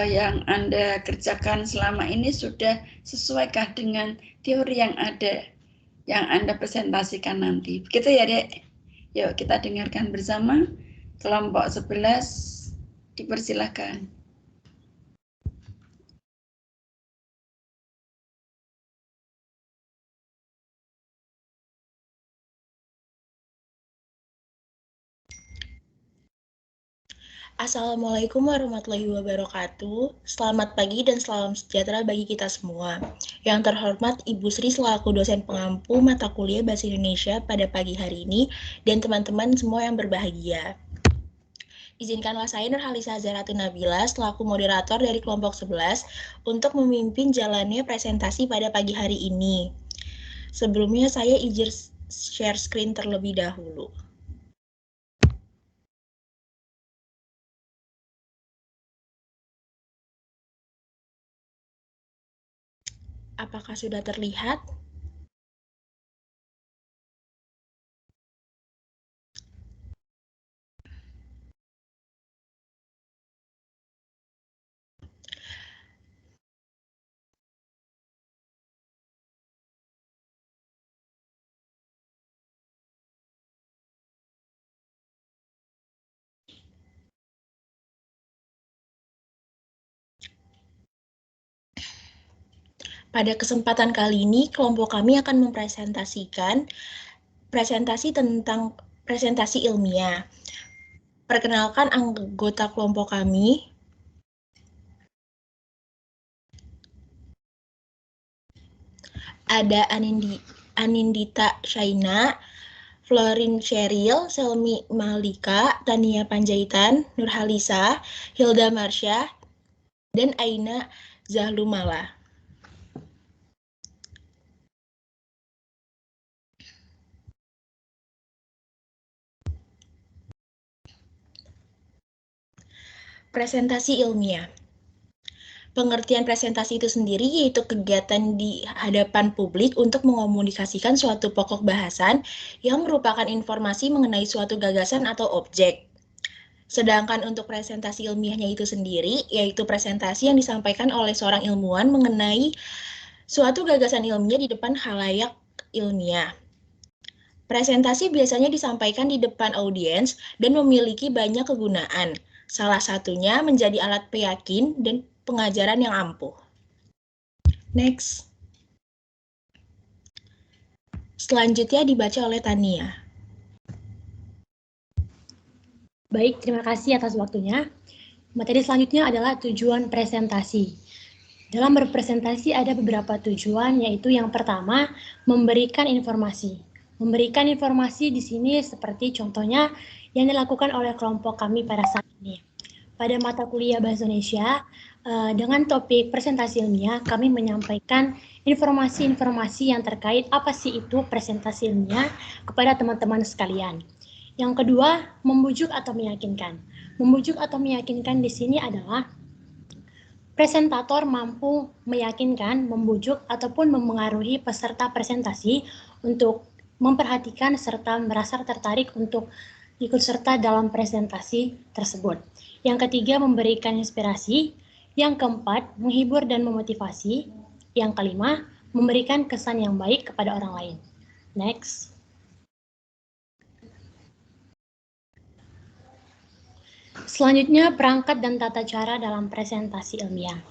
yang Anda kerjakan selama ini sudah sesuaikah dengan teori yang ada, yang Anda presentasikan nanti? Begitu ya, Dek? Yuk kita dengarkan bersama. Kelompok 11 dipersilahkan. Assalamualaikum warahmatullahi wabarakatuh. Selamat pagi dan salam sejahtera bagi kita semua. Yang terhormat Ibu Sri selaku dosen pengampu mata kuliah Bahasa Indonesia pada pagi hari ini dan teman-teman semua yang berbahagia. Izinkanlah saya Nurhalisa Zaratun Nabila selaku moderator dari kelompok 11 untuk memimpin jalannya presentasi pada pagi hari ini. Sebelumnya saya izin share screen terlebih dahulu. Apakah sudah terlihat? Pada kesempatan kali ini, kelompok kami akan mempresentasikan presentasi tentang presentasi ilmiah. Perkenalkan anggota kelompok kami. Ada Anindita Shaina, Florin Sheryl, Selmi Malika, Tania Panjaitan, Nurhalisa, Hilda Marsha, dan Aina Zahlumala. Presentasi ilmiah. Pengertian presentasi itu sendiri yaitu kegiatan di hadapan publik untuk mengomunikasikan suatu pokok bahasan yang merupakan informasi mengenai suatu gagasan atau objek. Sedangkan untuk presentasi ilmiahnya itu sendiri, yaitu presentasi yang disampaikan oleh seorang ilmuwan mengenai suatu gagasan ilmiah di depan khalayak ilmiah. Presentasi biasanya disampaikan di depan audiens dan memiliki banyak kegunaan. Salah satunya menjadi alat peyakin dan pengajaran yang ampuh. Next. Selanjutnya dibaca oleh Tania. Baik, terima kasih atas waktunya. Materi selanjutnya adalah tujuan presentasi. Dalam berpresentasi ada beberapa tujuan, yaitu yang pertama, memberikan informasi. Memberikan informasi di sini seperti contohnya yang dilakukan oleh kelompok kami pada saat ini. Pada mata kuliah Bahasa Indonesia, dengan topik presentasi ilmiah, kami menyampaikan informasi-informasi yang terkait apa sih itu presentasi ilmiah kepada teman-teman sekalian. Yang kedua, membujuk atau meyakinkan. Membujuk atau meyakinkan di sini adalah presentator mampu meyakinkan, membujuk, ataupun memengaruhi peserta presentasi untuk memperhatikan serta merasa tertarik untuk ikut serta dalam presentasi tersebut. Yang ketiga, memberikan inspirasi. Yang keempat, menghibur dan memotivasi. Yang kelima, memberikan kesan yang baik kepada orang lain. Next. Selanjutnya, perangkat dan tata cara dalam presentasi ilmiah.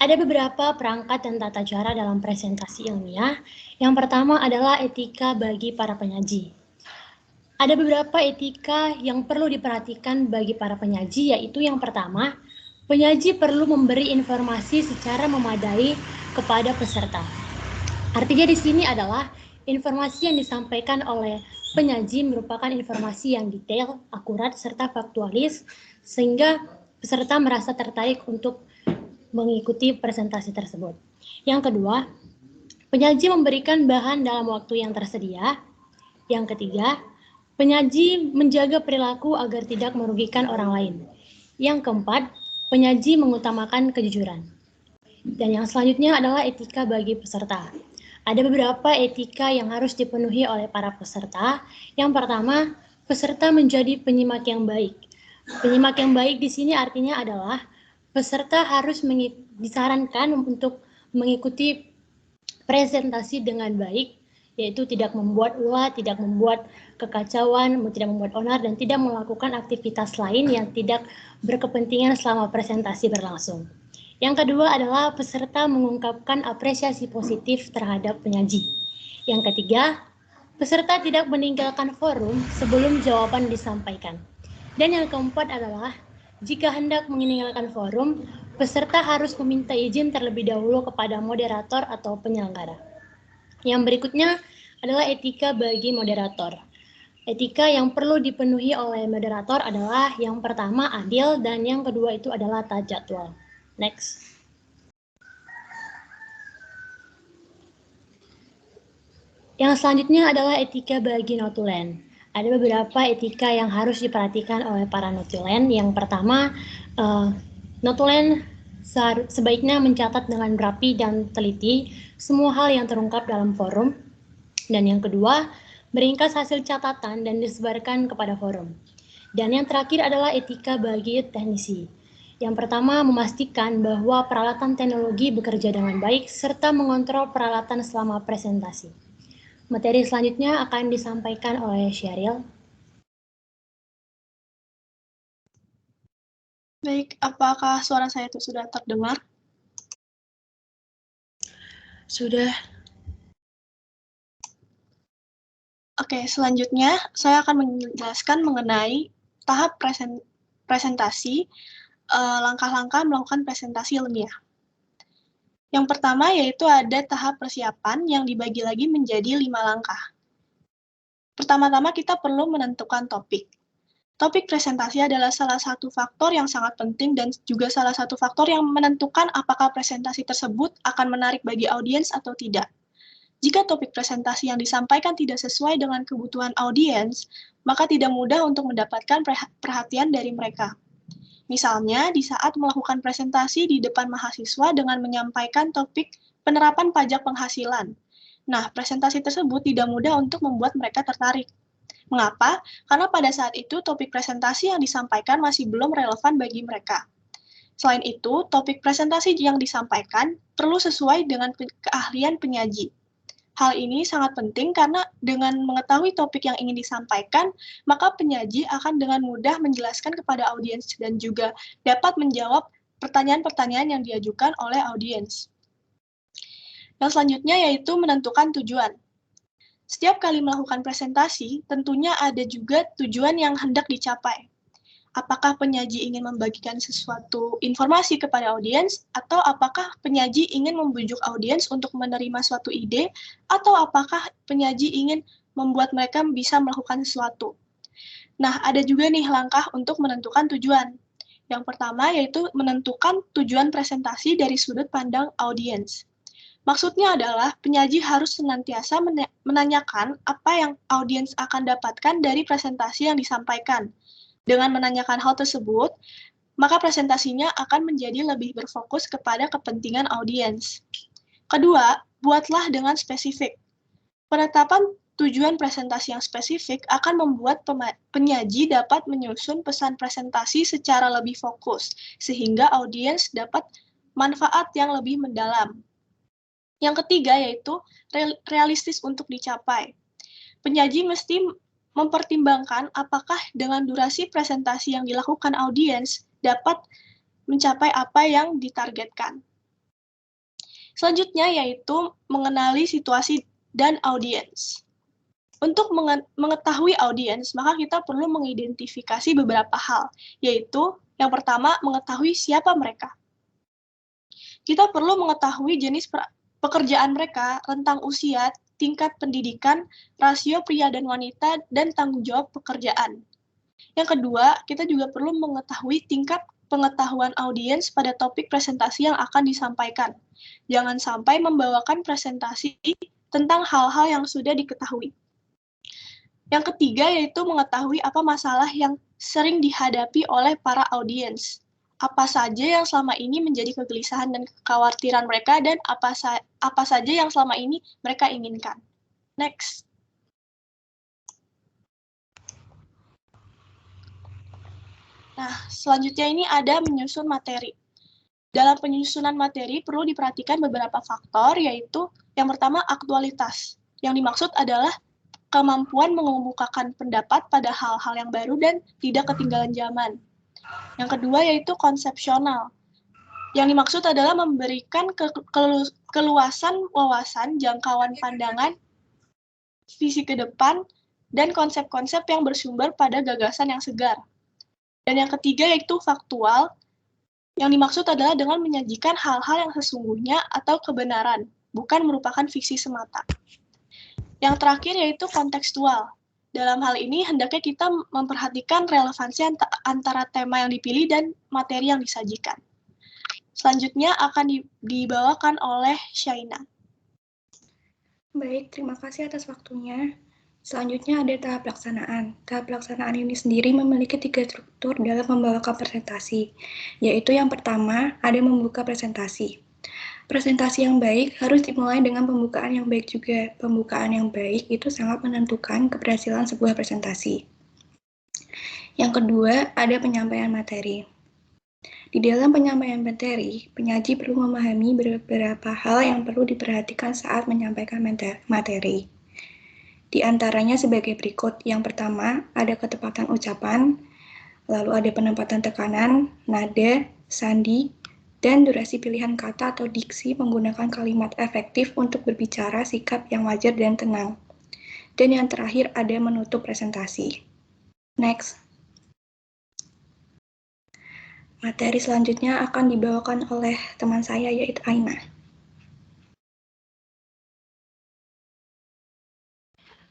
Ada beberapa perangkat dan tata cara dalam presentasi ilmiah. Yang pertama adalah etika bagi para penyaji. Ada beberapa etika yang perlu diperhatikan bagi para penyaji, yaitu yang pertama, penyaji perlu memberi informasi secara memadai kepada peserta. Artinya di sini adalah informasi yang disampaikan oleh penyaji merupakan informasi yang detail, akurat, serta faktualis, sehingga peserta merasa tertarik untuk mengikuti presentasi tersebut. Yang kedua, penyaji memberikan bahan dalam waktu yang tersedia. Yang ketiga, penyaji menjaga perilaku agar tidak merugikan orang lain. Yang keempat, penyaji mengutamakan kejujuran. Dan yang selanjutnya adalah etika bagi peserta. Ada beberapa etika yang harus dipenuhi oleh para peserta. Yang pertama, peserta menjadi penyimak yang baik. Penyimak yang baik di sini artinya adalah peserta harus disarankan untuk mengikuti presentasi dengan baik, yaitu tidak membuat ulah, tidak membuat kekacauan, tidak membuat onar, dan tidak melakukan aktivitas lain yang tidak berkepentingan selama presentasi berlangsung. Yang kedua adalah peserta mengungkapkan apresiasi positif terhadap penyaji. Yang ketiga, peserta tidak meninggalkan forum sebelum jawaban disampaikan. Dan yang keempat adalah, jika hendak meninggalkan forum, peserta harus meminta izin terlebih dahulu kepada moderator atau penyelenggara. Yang berikutnya adalah etika bagi moderator. Etika yang perlu dipenuhi oleh moderator adalah yang pertama adil dan yang kedua itu adalah taat jadwal. Next. Yang selanjutnya adalah etika bagi notulen. Ada beberapa etika yang harus diperhatikan oleh para notulen. Yang pertama, notulen sebaiknya mencatat dengan rapi dan teliti semua hal yang terungkap dalam forum. Dan yang kedua, meringkas hasil catatan dan disebarkan kepada forum. Dan yang terakhir adalah etika bagi teknisi. Yang pertama, memastikan bahwa peralatan teknologi bekerja dengan baik serta mengontrol peralatan selama presentasi. Materi selanjutnya akan disampaikan oleh Sheryl. Baik, apakah suara saya itu sudah terdengar? Sudah. Oke, selanjutnya saya akan menjelaskan mengenai tahap presentasi, langkah-langkah melakukan presentasi ilmiah. Yang pertama yaitu ada tahap persiapan yang dibagi lagi menjadi 5 langkah. Pertama-tama kita perlu menentukan topik. Topik presentasi adalah salah satu faktor yang sangat penting dan juga salah satu faktor yang menentukan apakah presentasi tersebut akan menarik bagi audiens atau tidak. Jika topik presentasi yang disampaikan tidak sesuai dengan kebutuhan audiens, maka tidak mudah untuk mendapatkan perhatian dari mereka. Misalnya, di saat melakukan presentasi di depan mahasiswa dengan menyampaikan topik penerapan pajak penghasilan. Nah, presentasi tersebut tidak mudah untuk membuat mereka tertarik. Mengapa? Karena pada saat itu topik presentasi yang disampaikan masih belum relevan bagi mereka. Selain itu, topik presentasi yang disampaikan perlu sesuai dengan keahlian penyaji. Hal ini sangat penting karena dengan mengetahui topik yang ingin disampaikan, maka penyaji akan dengan mudah menjelaskan kepada audiens dan juga dapat menjawab pertanyaan-pertanyaan yang diajukan oleh audiens. Yang selanjutnya yaitu menentukan tujuan. Setiap kali melakukan presentasi, tentunya ada juga tujuan yang hendak dicapai. Apakah penyaji ingin membagikan sesuatu informasi kepada audiens, atau apakah penyaji ingin membujuk audiens untuk menerima suatu ide, atau apakah penyaji ingin membuat mereka bisa melakukan sesuatu. Nah, ada juga nih langkah untuk menentukan tujuan. Yang pertama yaitu menentukan tujuan presentasi dari sudut pandang audiens. Maksudnya adalah penyaji harus senantiasa menanyakan apa yang audiens akan dapatkan dari presentasi yang disampaikan. Dengan menanyakan hal tersebut, maka presentasinya akan menjadi lebih berfokus kepada kepentingan audiens. Kedua, buatlah dengan spesifik. Penetapan tujuan presentasi yang spesifik akan membuat penyaji dapat menyusun pesan presentasi secara lebih fokus, sehingga audiens dapat manfaat yang lebih mendalam. Yang ketiga yaitu realistis untuk dicapai. Penyaji mesti mempertimbangkan apakah dengan durasi presentasi yang dilakukan audiens dapat mencapai apa yang ditargetkan. Selanjutnya yaitu mengenali situasi dan audiens. Untuk mengetahui audiens, maka kita perlu mengidentifikasi beberapa hal, yaitu yang pertama mengetahui siapa mereka. Kita perlu mengetahui jenis pekerjaan mereka, rentang usia, tingkat pendidikan, rasio pria dan wanita, dan tanggung jawab pekerjaan. Yang kedua, kita juga perlu mengetahui tingkat pengetahuan audiens pada topik presentasi yang akan disampaikan. Jangan sampai membawakan presentasi tentang hal-hal yang sudah diketahui. Yang ketiga yaitu mengetahui apa masalah yang sering dihadapi oleh para audiens. Apa saja yang selama ini menjadi kegelisahan dan kekhawatiran mereka dan apa saja yang selama ini mereka inginkan. Next. Nah, selanjutnya ini ada menyusun materi. Dalam penyusunan materi perlu diperhatikan beberapa faktor, yaitu yang pertama aktualitas. Yang dimaksud adalah kemampuan mengemukakan pendapat pada hal-hal yang baru dan tidak ketinggalan zaman. Yang kedua yaitu konsepsional. Yang dimaksud adalah memberikan keluasan wawasan, jangkauan pandangan, visi ke depan, dan konsep-konsep yang bersumber pada gagasan yang segar. Dan yang ketiga yaitu faktual. Yang dimaksud adalah dengan menyajikan hal-hal yang sesungguhnya atau kebenaran, bukan merupakan fiksi semata. Yang terakhir yaitu kontekstual. Dalam hal ini, hendaknya kita memperhatikan relevansi antara tema yang dipilih dan materi yang disajikan. Selanjutnya akan dibawakan oleh Shaina. Baik, terima kasih atas waktunya. Selanjutnya ada tahap pelaksanaan. Tahap pelaksanaan ini sendiri memiliki 3 struktur dalam membawakan presentasi, yaitu yang pertama, ada membuka presentasi. Presentasi yang baik harus dimulai dengan pembukaan yang baik juga. Pembukaan yang baik itu sangat menentukan keberhasilan sebuah presentasi. Yang kedua, ada penyampaian materi. Di dalam penyampaian materi, penyaji perlu memahami beberapa hal yang perlu diperhatikan saat menyampaikan materi. Di antaranya sebagai berikut. Yang pertama, ada ketepatan ucapan, lalu ada penempatan tekanan, nada, sandi, dan durasi pilihan kata atau diksi menggunakan kalimat efektif untuk berbicara, sikap yang wajar dan tenang. Dan yang terakhir ada menutup presentasi. Next. Materi selanjutnya akan dibawakan oleh teman saya yaitu Aina.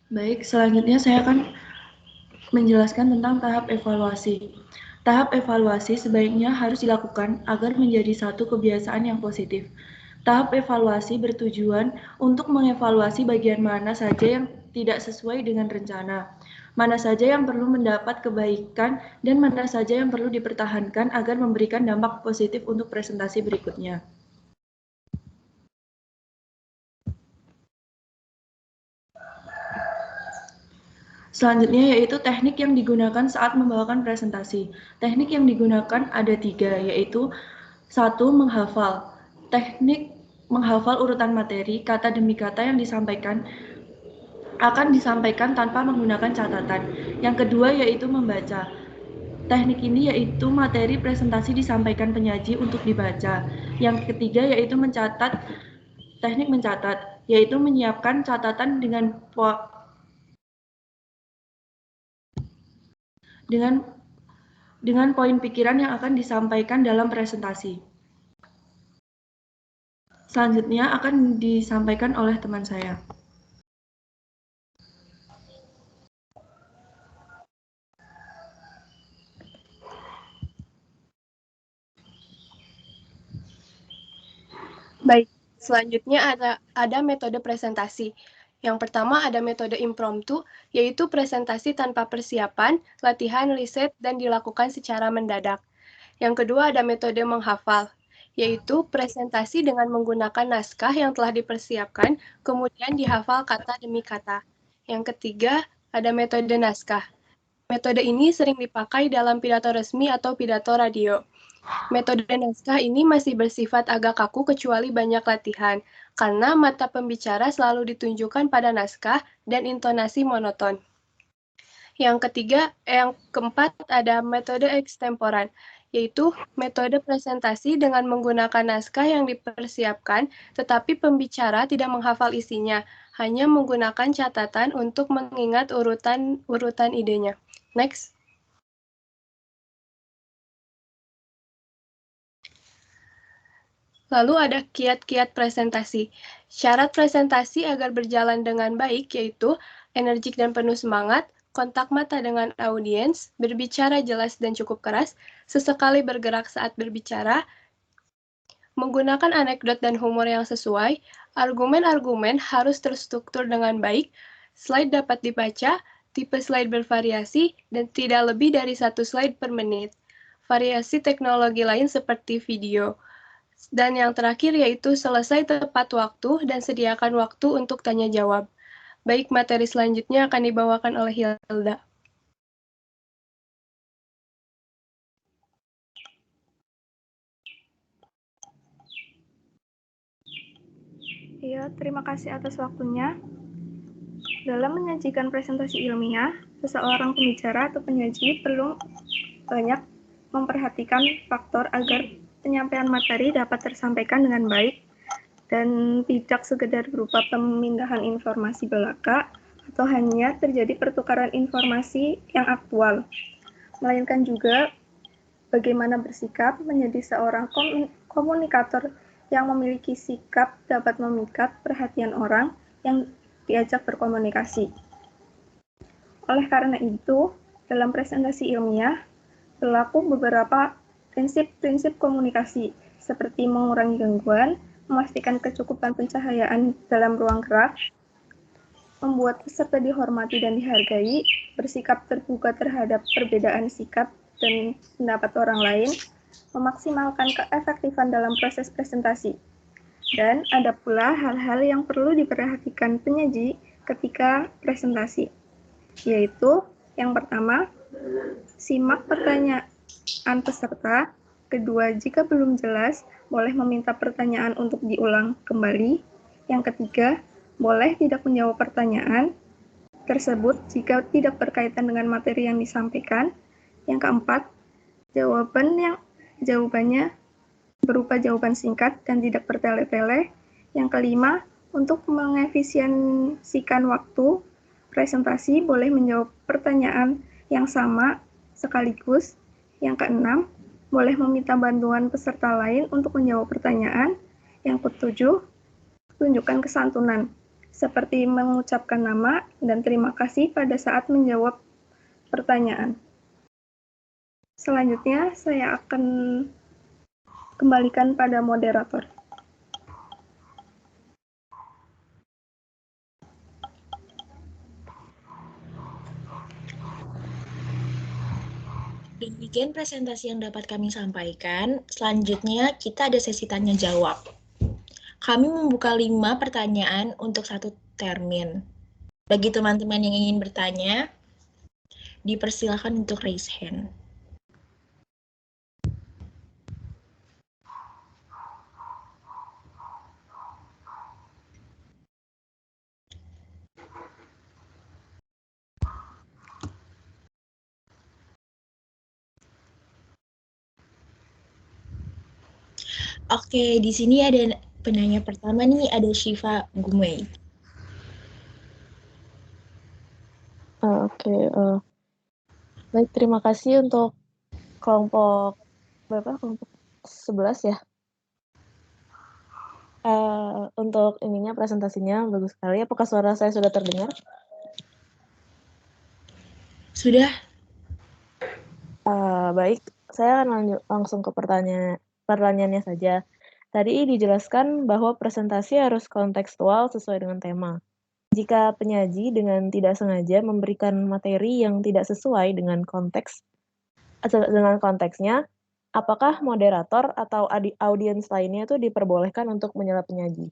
Baik, selanjutnya saya akan menjelaskan tentang tahap evaluasi. Tahap evaluasi sebaiknya harus dilakukan agar menjadi satu kebiasaan yang positif. Tahap evaluasi bertujuan untuk mengevaluasi bagian mana saja yang tidak sesuai dengan rencana, mana saja yang perlu mendapat kebaikan, dan mana saja yang perlu dipertahankan agar memberikan dampak positif untuk presentasi berikutnya. Selanjutnya yaitu teknik yang digunakan saat membawakan presentasi. Teknik yang digunakan ada 3, yaitu 1. Menghafal. Teknik menghafal urutan materi, kata demi kata yang disampaikan akan disampaikan tanpa menggunakan catatan. Yang kedua yaitu membaca. Teknik ini yaitu materi presentasi disampaikan penyaji untuk dibaca. Yang ketiga yaitu mencatat. Teknik mencatat, yaitu menyiapkan catatan dengan poin pikiran yang akan disampaikan dalam presentasi. Selanjutnya akan disampaikan oleh teman saya. Baik, selanjutnya ada metode presentasi. Yang pertama ada metode impromptu, yaitu presentasi tanpa persiapan, latihan, riset, dan dilakukan secara mendadak. Yang kedua ada metode menghafal, yaitu presentasi dengan menggunakan naskah yang telah dipersiapkan, kemudian dihafal kata demi kata. Yang ketiga ada metode naskah. Metode ini sering dipakai dalam pidato resmi atau pidato radio. Metode naskah ini masih bersifat agak kaku kecuali banyak latihan, karena mata pembicara selalu ditunjukkan pada naskah dan intonasi monoton. Yang keempat ada metode ekstemporan, yaitu metode presentasi dengan menggunakan naskah yang dipersiapkan, tetapi pembicara tidak menghafal isinya, hanya menggunakan catatan untuk mengingat urutan idenya. Next. Lalu ada kiat-kiat presentasi. Syarat presentasi agar berjalan dengan baik yaitu energik dan penuh semangat, kontak mata dengan audiens, berbicara jelas dan cukup keras, sesekali bergerak saat berbicara, menggunakan anekdot dan humor yang sesuai, argumen-argumen harus terstruktur dengan baik, slide dapat dibaca, tipe slide bervariasi, dan tidak lebih dari 1 slide per menit. Variasi teknologi lain seperti video. Dan yang terakhir yaitu selesai tepat waktu dan sediakan waktu untuk tanya jawab. Baik, materi selanjutnya akan dibawakan oleh Hilda. Iya, terima kasih atas waktunya. Dalam menyajikan presentasi ilmiah, seseorang pembicara atau penyaji perlu banyak memperhatikan faktor agar penyampaian materi dapat tersampaikan dengan baik dan tidak sekedar berupa pemindahan informasi belaka atau hanya terjadi pertukaran informasi yang aktual, melainkan juga bagaimana bersikap menjadi seorang komunikator yang memiliki sikap dapat memikat perhatian orang yang diajak berkomunikasi. Oleh karena itu, dalam presentasi ilmiah, berlaku beberapa prinsip-prinsip komunikasi, seperti mengurangi gangguan, memastikan kecukupan pencahayaan dalam ruang gerak, membuat peserta dihormati dan dihargai, bersikap terbuka terhadap perbedaan sikap dan pendapat orang lain, memaksimalkan keefektifan dalam proses presentasi. Dan ada pula hal-hal yang perlu diperhatikan penyaji ketika presentasi, yaitu yang pertama, simak pertanyaan peserta. Kedua, jika belum jelas, boleh meminta pertanyaan untuk diulang kembali. Yang ketiga, boleh tidak menjawab pertanyaan tersebut jika tidak berkaitan dengan materi yang disampaikan. Yang keempat, jawabannya berupa jawaban singkat dan tidak bertele-tele. Yang kelima, untuk mengefisiensikan waktu presentasi, boleh menjawab pertanyaan yang sama sekaligus. Yang keenam, boleh meminta bantuan peserta lain untuk menjawab pertanyaan. Yang ketujuh, tunjukkan kesantunan, seperti mengucapkan nama dan terima kasih pada saat menjawab pertanyaan. Selanjutnya, saya akan kembalikan pada moderator. Demikian presentasi yang dapat kami sampaikan. Selanjutnya kita ada sesi tanya jawab. Kami membuka 5 pertanyaan untuk 1 termin. Bagi teman-teman yang ingin bertanya, dipersilakan untuk raise hand. Oke, di sini ada penanya pertama nih, ada Shiva Gumei. Baik, terima kasih untuk kelompok berapa? Kelompok 11 ya. Untuk ininya presentasinya bagus sekali. Apakah suara saya sudah terdengar? Sudah. Baik, saya akan langsung ke pertanyaannya saja. Tadi dijelaskan bahwa presentasi harus kontekstual sesuai dengan tema. Jika penyaji dengan tidak sengaja memberikan materi yang tidak sesuai dengan konteksnya, apakah moderator atau audiens lainnya itu diperbolehkan untuk menyela penyaji?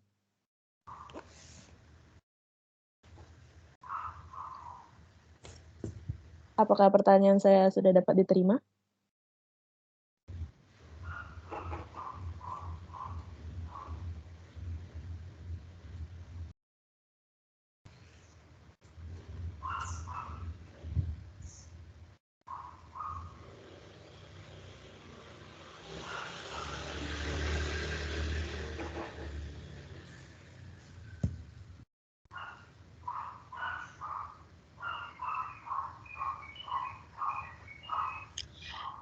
Apakah pertanyaan saya sudah dapat diterima?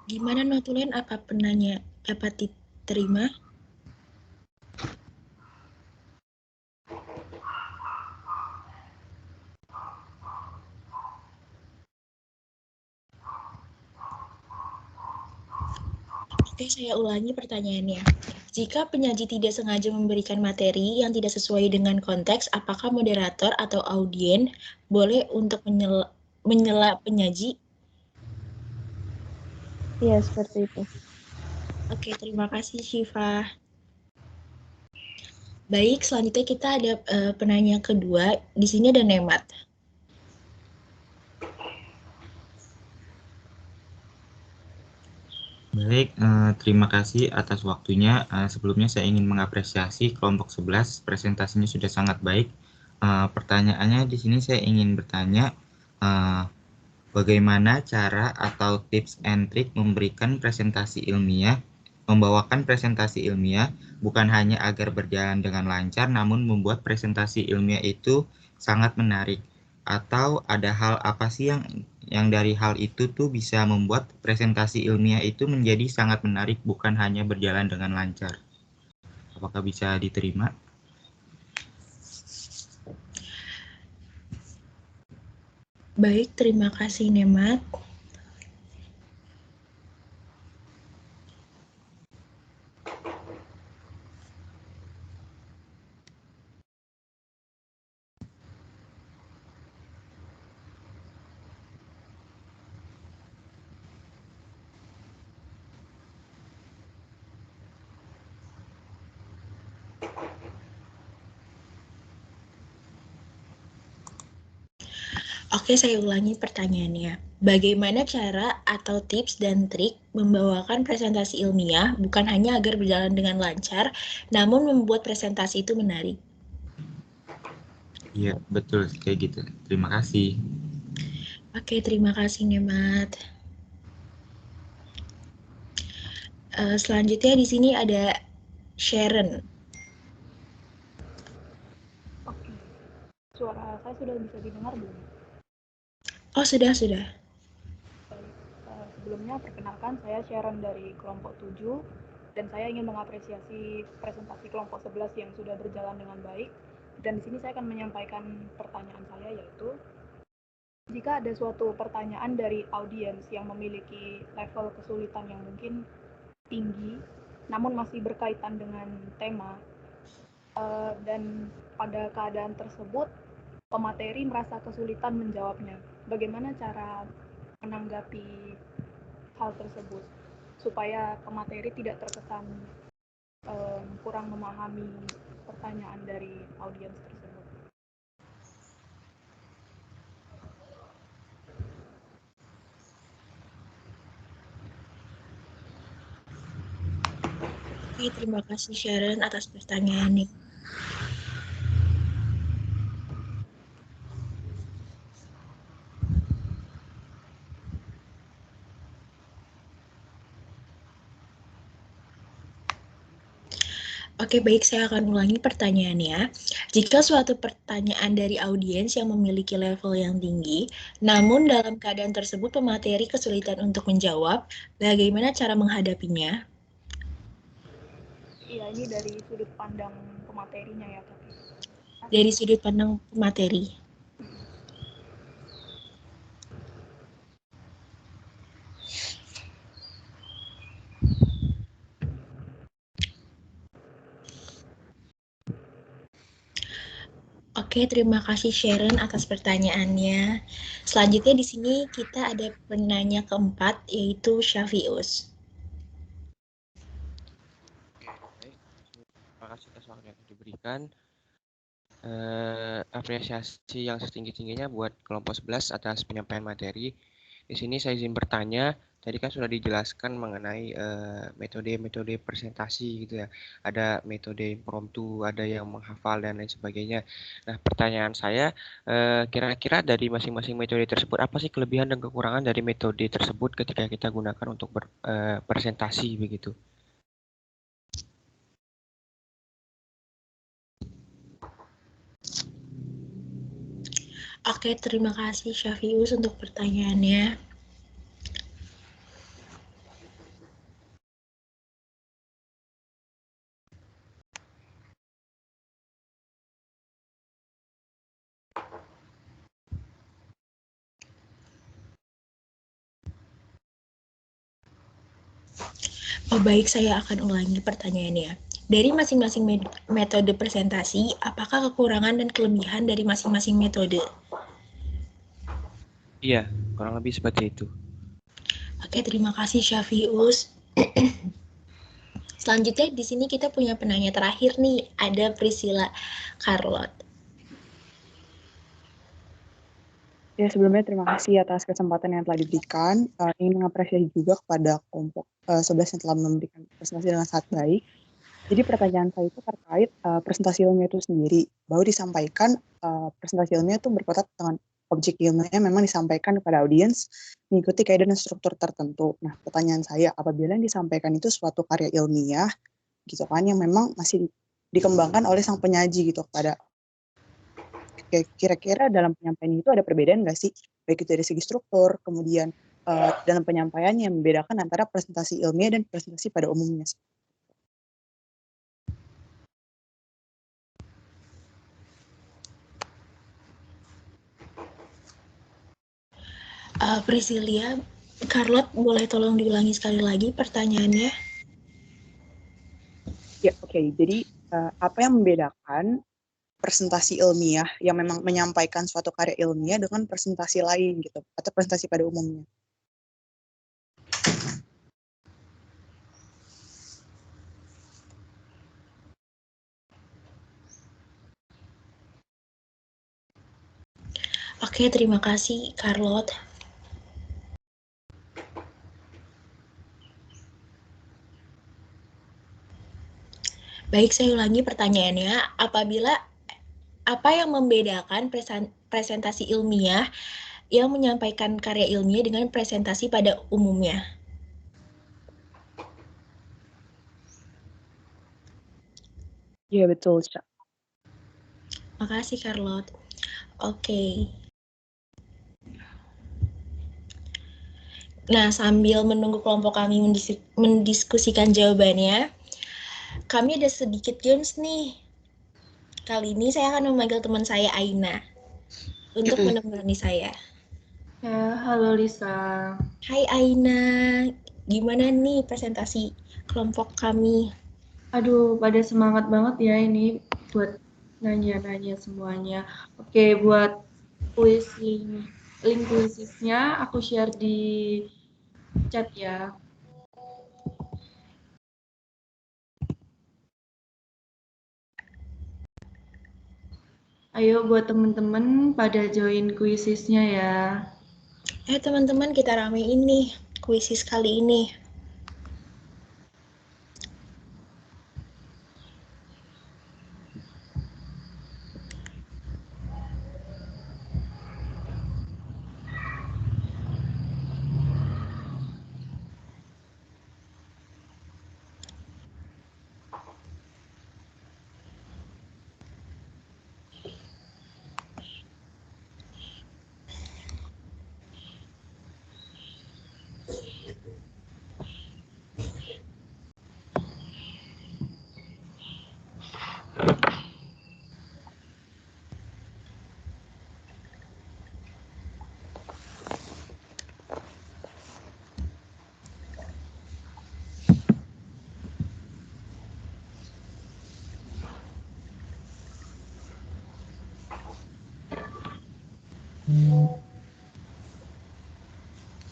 Gimana notulen, apa penanya dapat diterima? Oke, saya ulangi pertanyaannya. Jika penyaji tidak sengaja memberikan materi yang tidak sesuai dengan konteks, apakah moderator atau audien boleh untuk menyela penyaji? Iya, seperti itu. Oke, terima kasih Syifa. Baik, selanjutnya kita ada penanya kedua. Di sini ada Nemat. Baik, terima kasih atas waktunya. Sebelumnya saya ingin mengapresiasi kelompok 11, presentasinya sudah sangat baik. Pertanyaannya di sini saya ingin bertanya, bagaimana cara atau tips and trick memberikan presentasi ilmiah, membawakan presentasi ilmiah, bukan hanya agar berjalan dengan lancar, namun membuat presentasi ilmiah itu sangat menarik. Atau ada hal apa sih yang dari hal itu tuh bisa membuat presentasi ilmiah itu menjadi sangat menarik, bukan hanya berjalan dengan lancar. Apakah bisa diterima? Baik, terima kasih Nemat. Oke, saya ulangi pertanyaannya. Bagaimana cara atau tips dan trik membawakan presentasi ilmiah bukan hanya agar berjalan dengan lancar, namun membuat presentasi itu menarik? Iya, betul kayak gitu. Terima kasih. Oke, terima kasih Nemat. Selanjutnya di sini ada Sharon. Oke, suara saya sudah bisa didengar belum? Oh, sudah. Baik, sebelumnya perkenalkan saya Sharon dari kelompok 7 dan saya ingin mengapresiasi presentasi kelompok 11 yang sudah berjalan dengan baik. Dan di sini saya akan menyampaikan pertanyaan saya, yaitu jika ada suatu pertanyaan dari audiens yang memiliki level kesulitan yang mungkin tinggi, namun masih berkaitan dengan tema, dan pada keadaan tersebut pemateri merasa kesulitan menjawabnya. Bagaimana cara menanggapi hal tersebut supaya pemateri tidak terkesan kurang memahami pertanyaan dari audiens tersebut? Oke, terima kasih Sharon atas pertanyaannya. Oke, baik, saya akan ulangi pertanyaannya. Jika suatu pertanyaan dari audiens yang memiliki level yang tinggi, namun dalam keadaan tersebut pemateri kesulitan untuk menjawab, bagaimana cara menghadapinya? Iya, ini dari sudut pandang pematerinya ya, Kak. Dari sudut pandang pemateri. Oke, terima kasih Sharon atas pertanyaannya. Selanjutnya di sini kita ada penanya keempat, yaitu Syafius. Baik, terima kasih atas waktu yang diberikan. Apresiasi yang setinggi-tingginya buat kelompok 11 atas penyampaian materi. Di sini saya izin bertanya, tadi kan sudah dijelaskan mengenai metode-metode presentasi gitu ya. Ada metode impromptu, ada yang menghafal dan lain sebagainya. Nah, pertanyaan saya, kira-kira dari masing-masing metode tersebut, apa sih kelebihan dan kekurangan dari metode tersebut ketika kita gunakan untuk berpresentasi begitu? Oke, terima kasih Syafius untuk pertanyaannya. Oh, baik, saya akan ulangi pertanyaannya. Dari masing-masing metode presentasi, apakah kekurangan dan kelebihan dari masing-masing metode? Iya, kurang lebih seperti itu. Oke, terima kasih Syafius. Selanjutnya di sini kita punya penanya terakhir nih, ada Priscilla Carlot. Ya, sebelumnya terima kasih atas kesempatan yang telah diberikan. Ingin mengapresiasi juga kepada kelompok 11 yang telah memberikan presentasi dengan sangat baik. Jadi pertanyaan saya itu terkait presentasi ilmiah itu sendiri. Bahwa disampaikan presentasi ilmiah itu berkutat dengan objek ilmiah memang disampaikan kepada audiens mengikuti kaidah dan struktur tertentu. Nah, pertanyaan saya, apabila yang disampaikan itu suatu karya ilmiah, gitu kan, yang memang masih dikembangkan oleh sang penyaji gitu kepada kira-kira dalam penyampaian itu ada perbedaan nggak sih, baik itu dari segi struktur, kemudian dalam penyampaiannya yang membedakan antara presentasi ilmiah dan presentasi pada umumnya. Priscilia, Carlot, boleh tolong diulangi sekali lagi pertanyaannya? Ya, oke. Jadi apa yang membedakan presentasi ilmiah yang memang menyampaikan suatu karya ilmiah dengan presentasi lain gitu, atau presentasi pada umumnya? Oke, terima kasih, Carlot. Baik, saya ulangi pertanyaannya. Apa yang membedakan presentasi ilmiah yang menyampaikan karya ilmiah dengan presentasi pada umumnya? Iya, betul, Cak. Makasih, Carlot. Oke. Nah, sambil menunggu kelompok kami mendiskusikan jawabannya, kami ada sedikit games nih. Kali ini saya akan memanggil teman saya, Aina, untuk menemani saya. Ya, halo Lisa. Hai Aina, gimana nih presentasi kelompok kami? Aduh, pada semangat banget ya ini buat nanya-nanya semuanya. Oke, buat link kuisnya aku share di chat ya. Ayo buat teman-teman pada join kuisisnya ya. Teman-teman, kita ramein nih kuisis kali ini.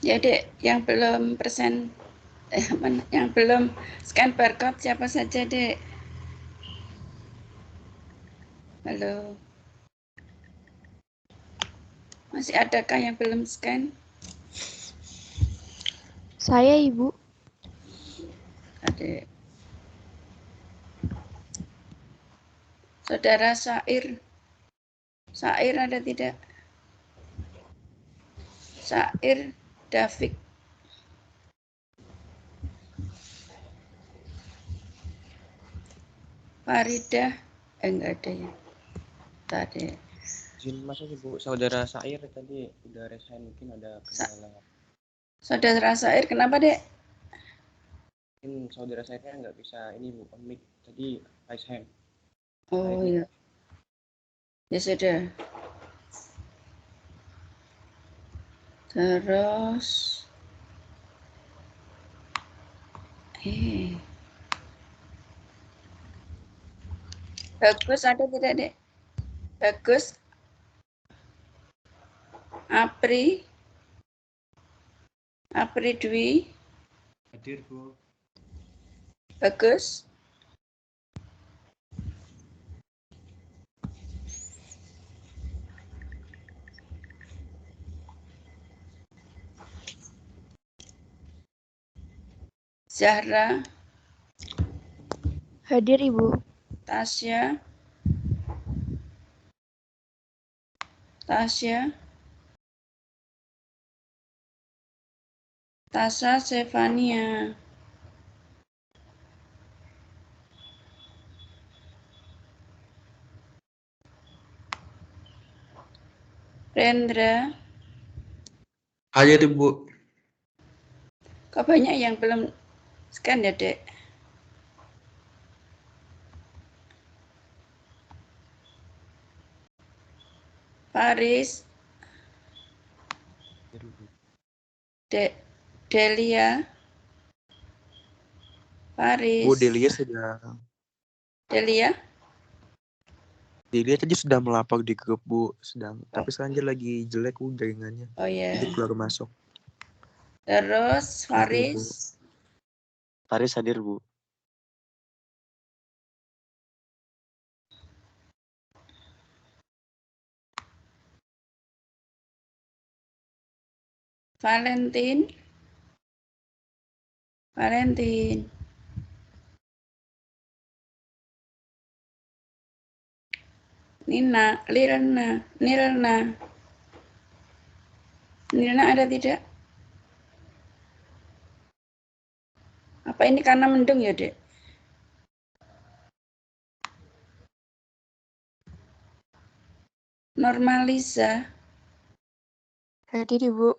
Ya, Dek, yang belum yang belum scan barcode siapa saja, Dek? Halo. Masih adakah yang belum scan? Saya, Ibu. Adik. Saudara Sair. Sair ada tidak? Sair David. Faridah. Enggak ada ya. Tadi. Izin masuk Ibu, saudara Sair tadi udah resign, mungkin ada kendala. Saudara Sair kenapa, Dek? Mungkin saudara Sairnya nggak bisa ini Bu, mic tadi raise hand. Oh iya. Ya sudah. Terus Bagus ada tidak, Dek? Bagus. Apri Dwi. Hadir, Bu. Bagus. Zahra, Hadir, Ibu. Tasya, Tasha, Stefania, Rendra. Hadir, Ibu. Kok banyak yang belum scan ya, Dek? Faris, Delia, Faris. Bu, Delia sudah. Delia tadi sudah melapak di grup, Bu. Tapi sekarang lagi jelek jaringannya. Oh ya. Jadi keluar masuk. Terus Faris. Faris hadir, Bu. Valentin. Nirna ada tidak? Apa ini karena mendung ya, Dek? Normaliza. Hadir, Ibu.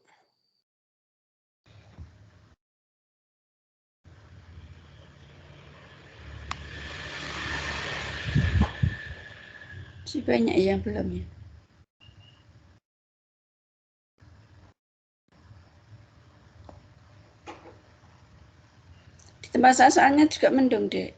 Si banyak yang belum ya. Di tempat saya soalnya juga mendung, Dek.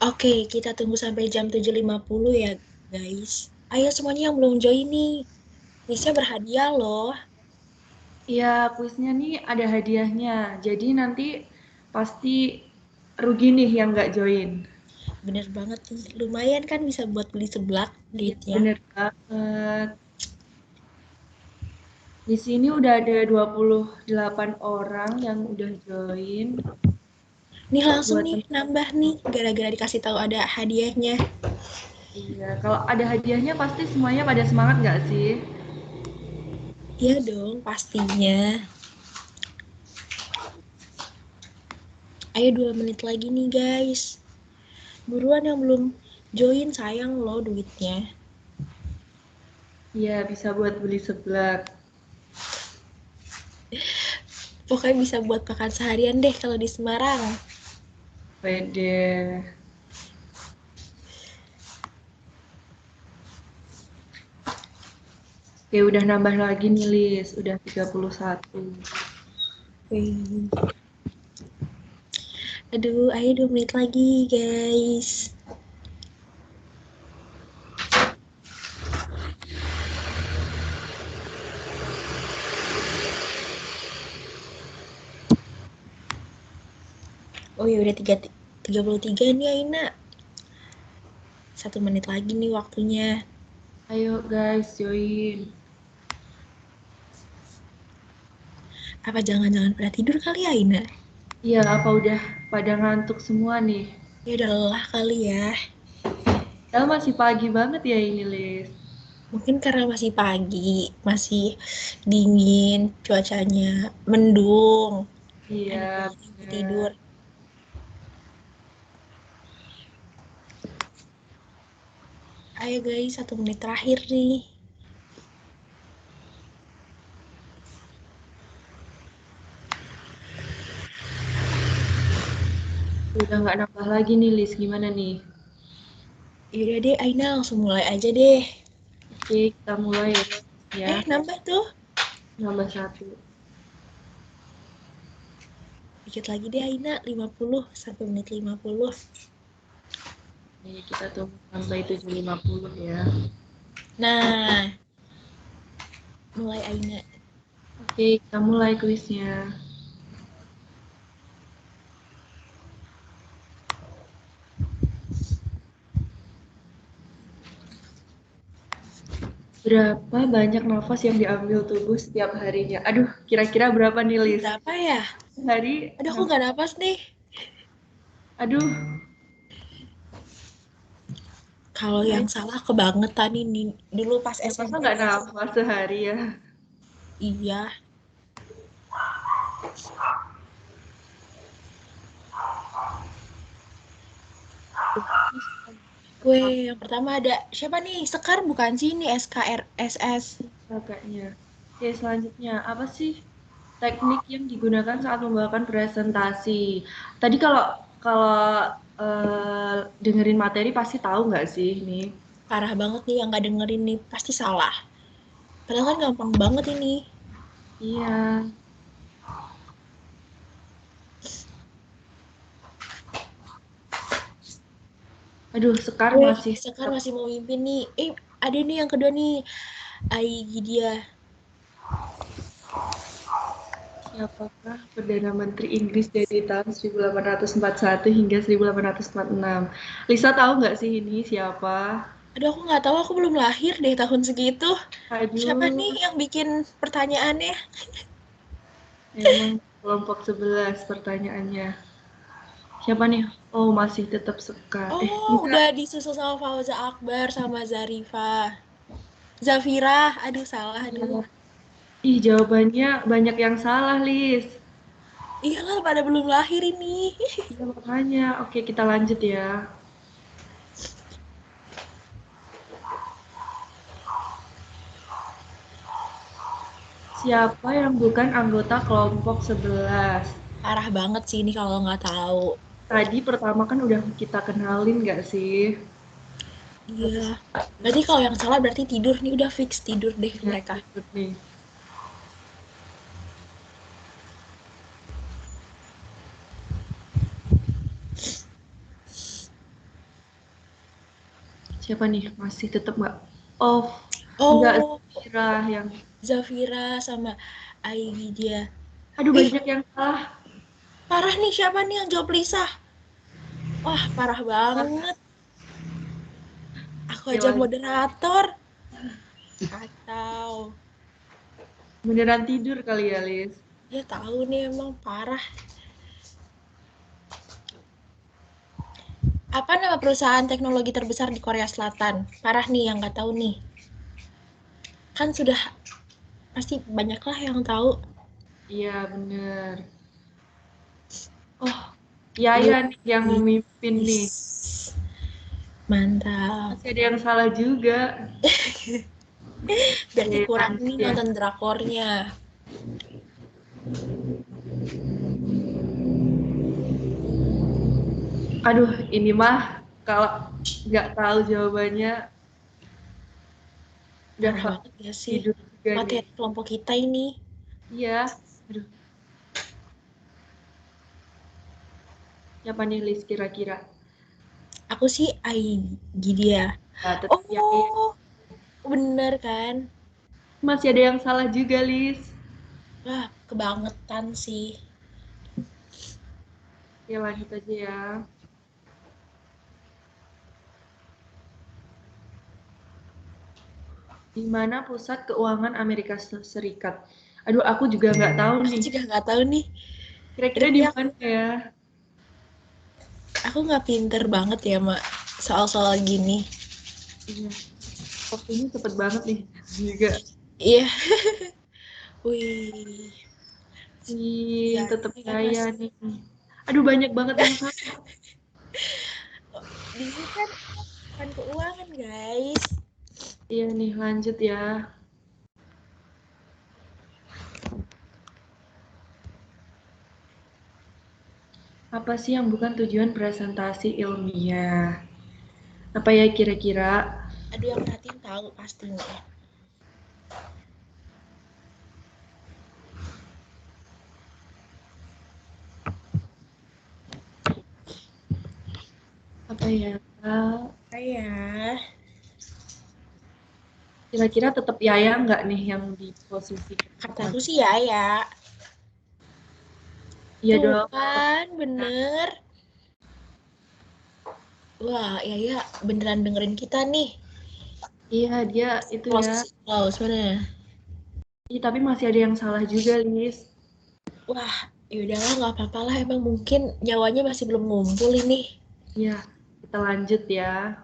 Oke, kita tunggu sampai jam 7.50 ya, guys. Ayo semuanya yang belum join nih. Kuisnya berhadiah loh. Iya, kuisnya nih ada hadiahnya. Jadi nanti pasti rugi nih yang nggak join. Bener banget nih. Lumayan kan bisa buat beli seblak duitnya. Bener banget. Di sini udah ada 28 orang yang udah join. Nih langsung nih nambah nih gara-gara dikasih tahu ada hadiahnya. Iya, kalau ada hadiahnya pasti semuanya pada semangat nggak sih? Iya dong, pastinya. Ayo 2 menit lagi nih guys. Buruan yang belum join, sayang loh duitnya. Iya, bisa buat beli seblak. Pokoknya bisa buat makan seharian deh kalau di Semarang. Pede. Oke, udah nambah lagi nih, Lis. Udah 31. Aduh, ayo 2 menit lagi, guys. Oh ya udah 33 nih Aina. 1 menit lagi nih waktunya. Ayo guys, join. Apa jangan-jangan pada tidur kali Aina? Iya, apa udah pada ngantuk semua nih? Ya udah lelah kali ya. Padahal masih pagi banget ya ini, Lis. Mungkin karena masih pagi, masih dingin, cuacanya mendung. Iya, tidur. Ayo guys, 1 menit terakhir nih. Udah nggak nambah lagi nih, Lis. Gimana nih? Yaudah deh, Aina langsung mulai aja deh. Oke, kita mulai ya. Nambah tuh. Nambah 1. Dikit lagi deh Aina, 50 sampai menit 50. Nih, kita tunggu sampai 7.50 ya. Nah, mulai Aina. Oke, kita mulai kuisnya. Berapa banyak nafas yang diambil tubuh setiap harinya? Aduh, kira-kira berapa nih, Lis? Berapa ya? Hari. Aduh, aku nggak napas nih. Aduh. Kalau yang salah kebangetan ini. Dulu pas Ya, SMP. masa nggak nafas sehari ya? Iya. Weh, yang pertama ada siapa nih? Sekar bukan sih ini SKRSS. Kayaknya. Oke, selanjutnya apa sih teknik yang digunakan saat membawakan presentasi? Tadi kalau dengerin materi pasti tahu nggak sih ini? Parah banget nih yang nggak dengerin nih pasti salah. Padahal kan gampang banget ini. Iya. Aduh, Sekar masih mau mimpin nih. Ada nih yang kedua nih. Aigidia. Siapakah Perdana Menteri Inggris dari tahun 1841 hingga 1846? Lisa tahu nggak sih ini siapa? Aduh, aku nggak tahu. Aku belum lahir deh tahun segitu. Aduh. Siapa nih yang bikin pertanyaannya? Emang kelompok 11 pertanyaannya. Siapa nih? Oh, masih tetap Sekar. Udah disusul sama Fauza Akbar sama Zafira. Aduh, salah. Aduh. Ih, jawabannya banyak yang salah, Lis. Iya lah, pada belum lahir ini. Iya, makanya. Oke, kita lanjut ya. Siapa yang bukan anggota kelompok 11? Parah banget sih ini kalau nggak tahu. Tadi pertama kan udah kita kenalin nggak sih? Iya. Berarti kalau yang salah berarti tidur nih, udah fix tidur deh mereka. Tidur nih. Siapa nih? Masih tetap nggak? Enggak, Zafira yang. Zafira sama Aigidia. Aduh, banyak yang salah. Parah nih, siapa nih yang jawab Lisa? Wah, parah banget. Aku aja moderator. Atau beneran tidur kali ya, Lis? Ya tahu nih, emang parah. Apa nama perusahaan teknologi terbesar di Korea Selatan? Parah nih yang nggak tahu nih. Kan sudah pasti banyak lah yang tahu. Iya, bener. Oh, Yaya nih yang memimpin nih. Mantap. Masih ada yang salah juga. Berarti kurang nih nonton drakornya. Aduh, ini mah kalau nggak tahu jawabannya udah banget ya sih. Materi kelompok kita ini. Iya. Aduh. Siapa nih, Lis, kira-kira? Aku sih Aigidia. Bener kan? Masih ada yang salah juga, Lis. Wah, kebangetan sih. Ya, lanjut aja ya. Di mana pusat keuangan Amerika Serikat? Aduh, aku juga nggak tahu nih. Aku juga nggak tahu nih. Kira-kira di mana ya? Aku nggak pinter banget ya, Mak, soal-soal gini. Iya. Waktunya cepet banget nih juga. Iya. Wih. Iya, tetap saya nih. Aduh, banyak banget yang salah. Di sini kan bukan keuangan, guys. Iya nih, lanjut ya. Apa sih yang bukan tujuan presentasi ilmiah? Apa ya kira-kira? Aduh, yang perhatiin tahu pastinya. Apa ya? Apa ya? Kira-kira tetap Yaya nggak nih yang di posisi Kataku sih ya. Iya Tuh dong. kan, bener. Wah, ya beneran dengerin kita nih. Iya, dia itu ya. Close mana? Iya, tapi masih ada yang salah juga, Lis. Wah, yaudahlah nggak apa-apa lah. Emang mungkin nyawanya masih belum ngumpul ini. Iya, kita lanjut ya.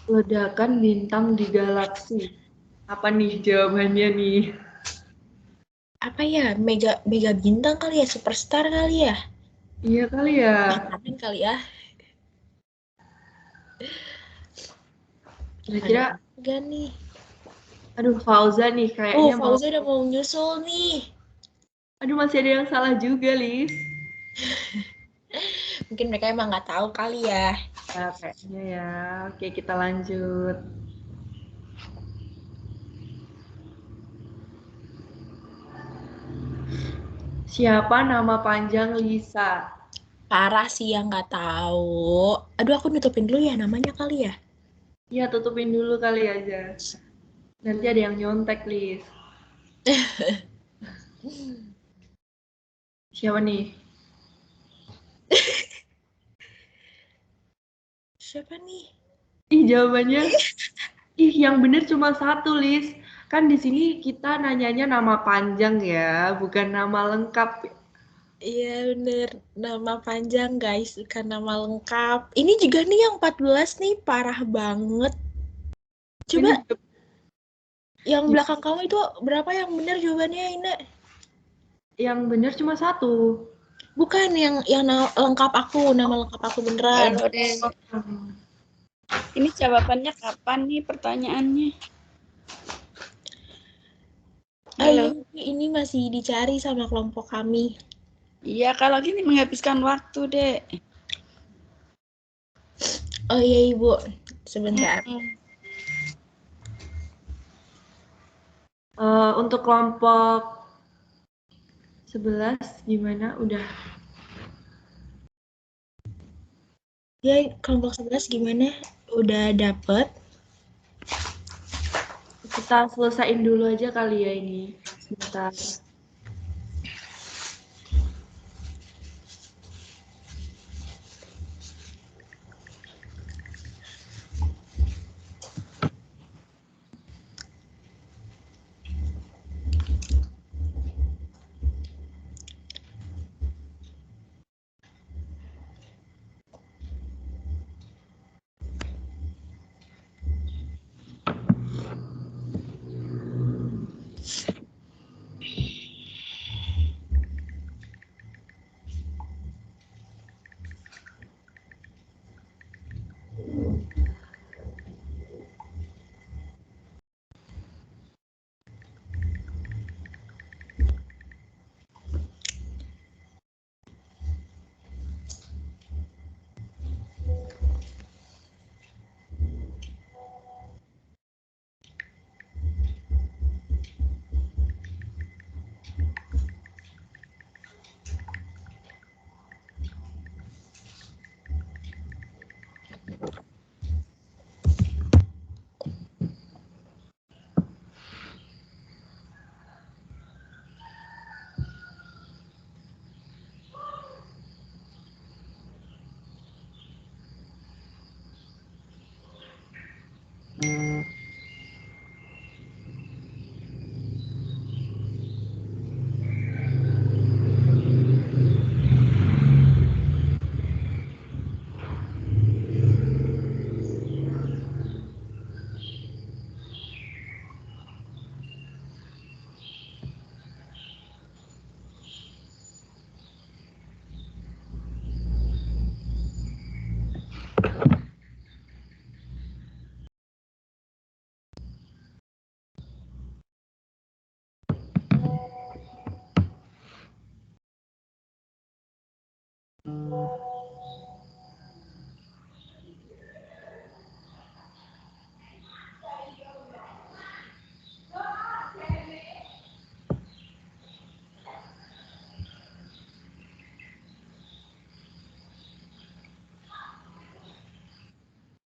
Ledakan bintang di galaksi. Apa nih jawabannya nih? Apa ya? Mega bintang kali ya, superstar kali ya? Iya kali ya. Amin kali ya. Kira-kira enggak nih. Aduh, Fauza nih kayaknya Fauza udah mau nyusul nih. Aduh, masih ada yang salah juga, Lis. Mungkin mereka emang nggak tahu kali ya. Ya, kayaknya ya. Oke, kita lanjut. Siapa nama panjang Lisa? Parah sih yang nggak tahu. Aduh, aku nutupin dulu ya namanya kali ya. Iya, tutupin dulu kali aja. Nanti ada yang nyontek, Lis. Siapa nih? Siapa nih? Ih, jawabannya. Yang bener cuma satu, Lis. Kan di sini kita nanyanya nama panjang ya, bukan nama lengkap. Iya bener, nama panjang guys, bukan nama lengkap. Ini juga nih yang 14 nih, parah banget. Coba, yang belakang kamu itu berapa yang bener jawabannya, Ina? Yang bener cuma satu. Bukan, yang lengkap aku, nama lengkap aku beneran. Halo deh. Ini jawabannya kapan nih pertanyaannya? Halo. Ini masih dicari sama kelompok kami. Iya, kalau gini menghabiskan waktu, Dek. Oh iya, Ibu. Sebentar. Untuk kelompok 11 gimana? Udah. Ya, kelompok 11 gimana? Udah dapet? Kita selesaiin dulu aja kali ya ini. Sebentar.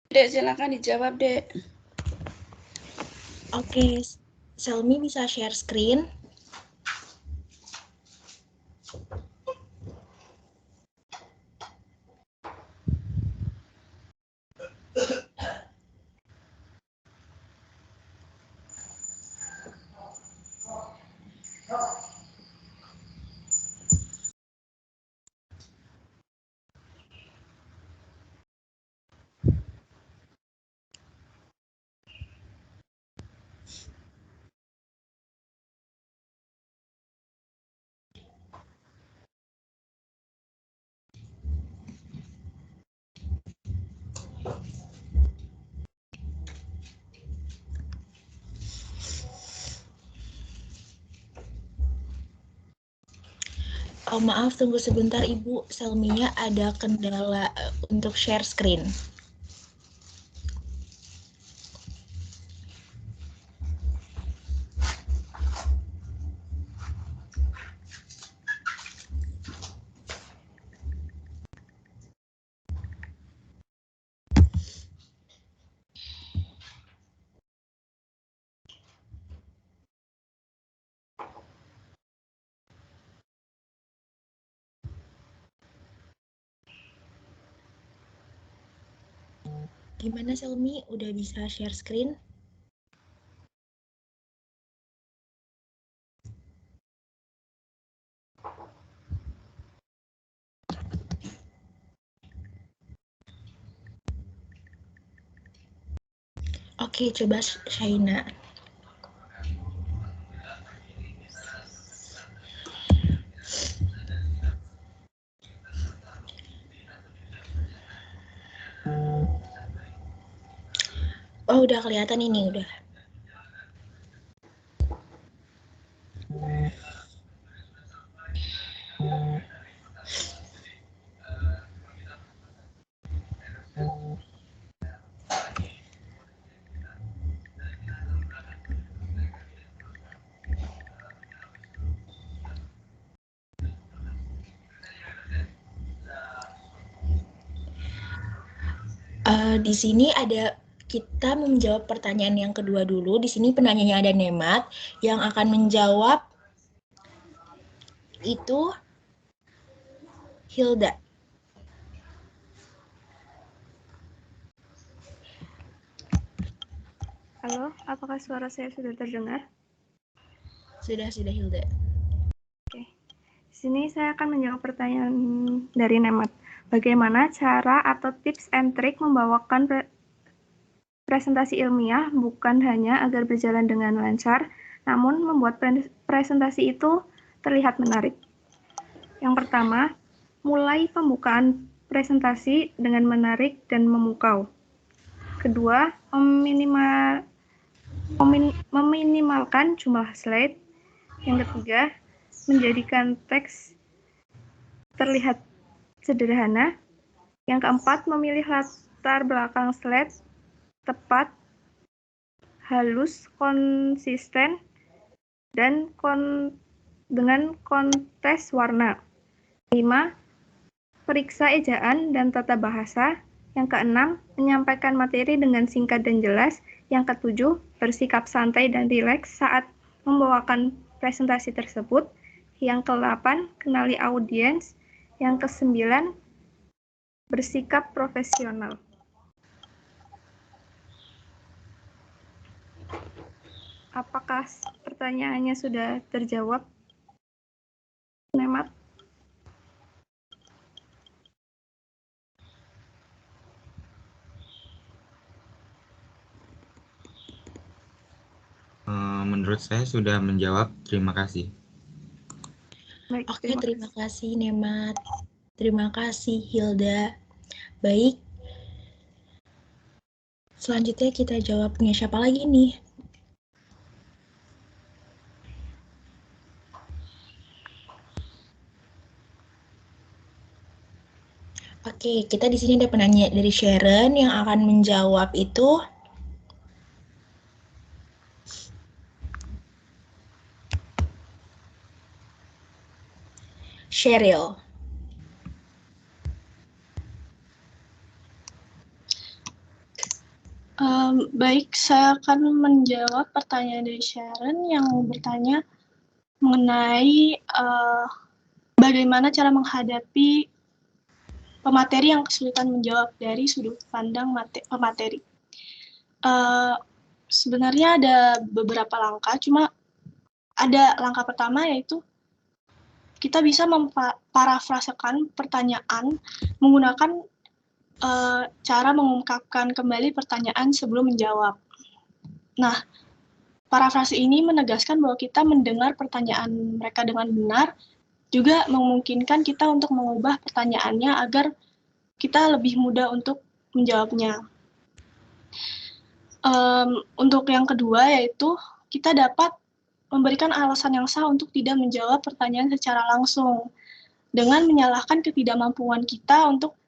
Dek, silakan dijawab, Dek. Oke, Selmi bisa share screen. Oh, maaf, tunggu sebentar Ibu. Selminya ada kendala untuk share screen. Gimana Selmi? Udah bisa share screen? Oke, coba Shaina. Oh, udah kelihatan ini, udah. Di sini ada kita menjawab pertanyaan yang kedua dulu. Di sini penanyanya ada Nemat yang akan menjawab itu Hilda. Halo, apakah suara saya sudah terdengar? Sudah Hilda. Oke. Di sini saya akan menjawab pertanyaan dari Nemat. Bagaimana cara atau tips and trick membawakan presentasi ilmiah bukan hanya agar berjalan dengan lancar, namun membuat presentasi itu terlihat menarik. Yang pertama, mulai pembukaan presentasi dengan menarik dan memukau. Kedua, meminimalkan jumlah slide. Yang ketiga, menjadikan teks terlihat sederhana. Yang keempat, memilih latar belakang slide tepat, halus, konsisten, dan dengan kontes warna. 5. Periksa ejaan dan tata bahasa. Yang keenam, menyampaikan materi dengan singkat dan jelas. Yang ketujuh, bersikap santai dan rileks saat membawakan presentasi tersebut. Yang ke-8, kenali audiens. Yang ke-9, bersikap profesional. Apakah pertanyaannya sudah terjawab, Nemat? Menurut saya sudah menjawab. Terima kasih. Baik, Oke, terima kasih Nemat. Terima kasih Hilda. Baik. Selanjutnya kita jawabnya siapa lagi nih? Oke, kita di sini ada penanya dari Sharon yang akan menjawab itu Sheryl. Baik, saya akan menjawab pertanyaan dari Sharon yang bertanya mengenai bagaimana cara menghadapi pemateri yang kesulitan menjawab dari sudut pandang pemateri. Sebenarnya ada beberapa langkah, cuma ada langkah pertama yaitu kita bisa memparafrasekan pertanyaan menggunakan cara mengungkapkan kembali pertanyaan sebelum menjawab. Nah, parafrase ini menegaskan bahwa kita mendengar pertanyaan mereka dengan benar, juga memungkinkan kita untuk mengubah pertanyaannya agar kita lebih mudah untuk menjawabnya. Untuk yang kedua yaitu kita dapat memberikan alasan yang sah untuk tidak menjawab pertanyaan secara langsung dengan menyalahkan ketidakmampuan kita untuk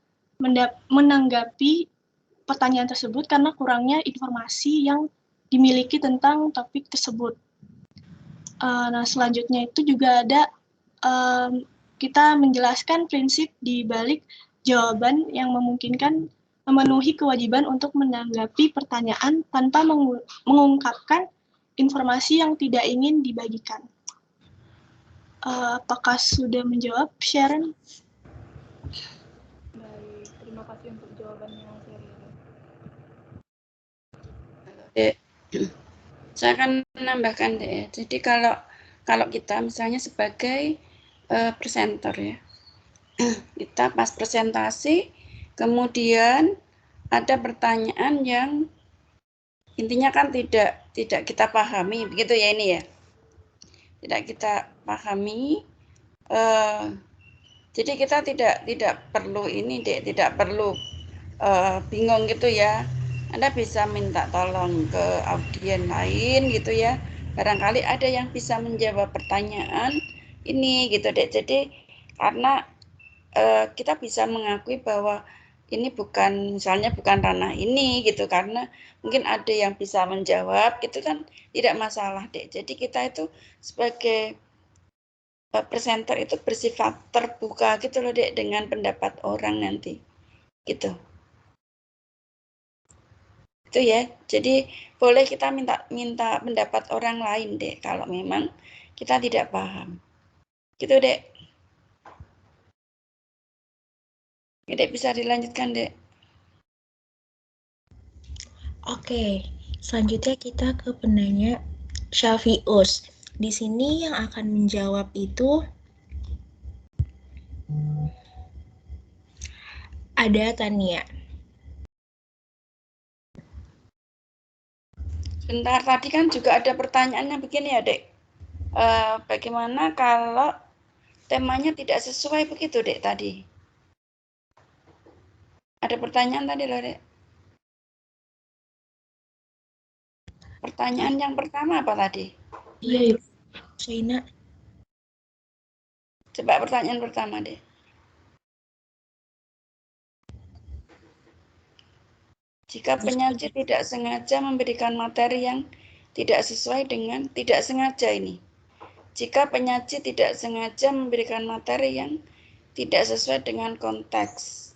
menanggapi pertanyaan tersebut karena kurangnya informasi yang dimiliki tentang topik tersebut. Nah, selanjutnya itu juga ada kita menjelaskan prinsip di balik jawaban yang memungkinkan memenuhi kewajiban untuk menanggapi pertanyaan tanpa mengungkapkan informasi yang tidak ingin dibagikan. Apakah sudah menjawab, Sharon? Baik, terima kasih untuk jawabannya, Sheryl. Saya akan menambahkan deh. Jadi kalau kita misalnya sebagai presenter ya, kita pas presentasi, kemudian ada pertanyaan yang intinya kan tidak kita pahami, begitu ya ini ya, tidak kita pahami. Jadi kita tidak perlu ini deh, tidak perlu bingung gitu ya. Anda bisa minta tolong ke audien lain gitu ya. Barangkali ada yang bisa menjawab pertanyaan ini gitu deh. Jadi karena kita bisa mengakui bahwa ini bukan ranah ini gitu, karena mungkin ada yang bisa menjawab, itu kan tidak masalah deh. Jadi kita itu sebagai presenter itu bersifat terbuka gitu loh dek, dengan pendapat orang nanti gitu. Itu ya. Jadi boleh kita minta pendapat orang lain dek kalau memang kita tidak paham. Gitu dek. Dek bisa dilanjutkan dek. Oke, selanjutnya kita ke penanya Syafius. Di sini yang akan menjawab itu ada Tania. Sebentar, tadi kan juga ada pertanyaannya begini ya dek. Bagaimana kalau temanya tidak sesuai begitu dek tadi? Ada pertanyaan tadi loh dek. Pertanyaan yang pertama apa tadi? Iya, Shaina. Coba pertanyaan pertama deh. Jika penyaji tidak sengaja memberikan materi yang tidak sesuai dengan tidak sengaja ini. Jika penyaji tidak sengaja memberikan materi yang tidak sesuai dengan konteks.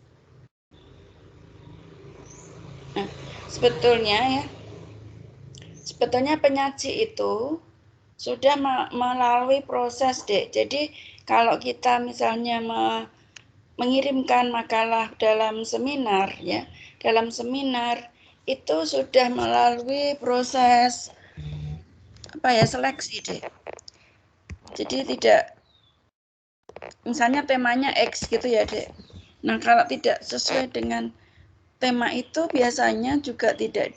Nah, sebetulnya penyaji itu sudah melalui proses dek. Jadi kalau kita misalnya mengirimkan makalah dalam seminar ya, dalam seminar itu sudah melalui proses seleksi deh. Jadi tidak, misalnya temanya X gitu ya dek. Nah kalau tidak sesuai dengan tema itu biasanya juga tidak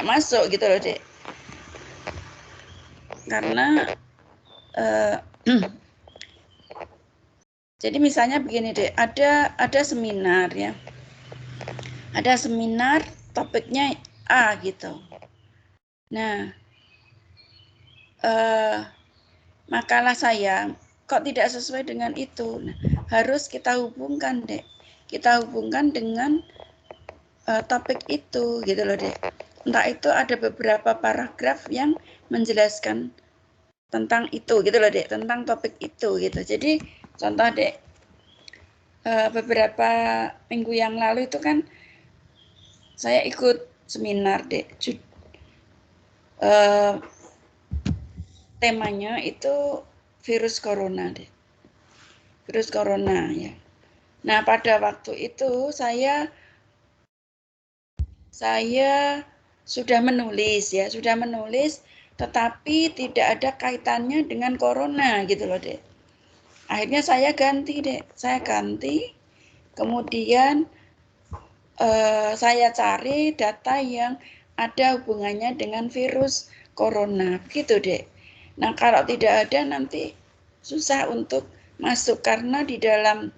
masuk gitu loh dek. Karena jadi misalnya begini dek, ada seminar ya. Ada seminar topiknya A gitu. Nah, makalah saya kok tidak sesuai dengan itu. Nah, harus kita hubungkan dek. Kita hubungkan dengan topik itu gitu loh dek. Entah itu ada beberapa paragraf yang menjelaskan tentang itu gitu loh dek, tentang topik itu gitu. Jadi contoh dek, beberapa minggu yang lalu itu kan saya ikut seminar, Dek. Temanya itu virus corona, Dek. Virus corona, ya. Nah, pada waktu itu saya sudah menulis, ya, tetapi tidak ada kaitannya dengan corona, gitu loh, Dek. Akhirnya saya ganti, Dek. Kemudian saya cari data yang ada hubungannya dengan virus corona, gitu, Dek. Nah, kalau tidak ada nanti susah untuk masuk, karena di dalam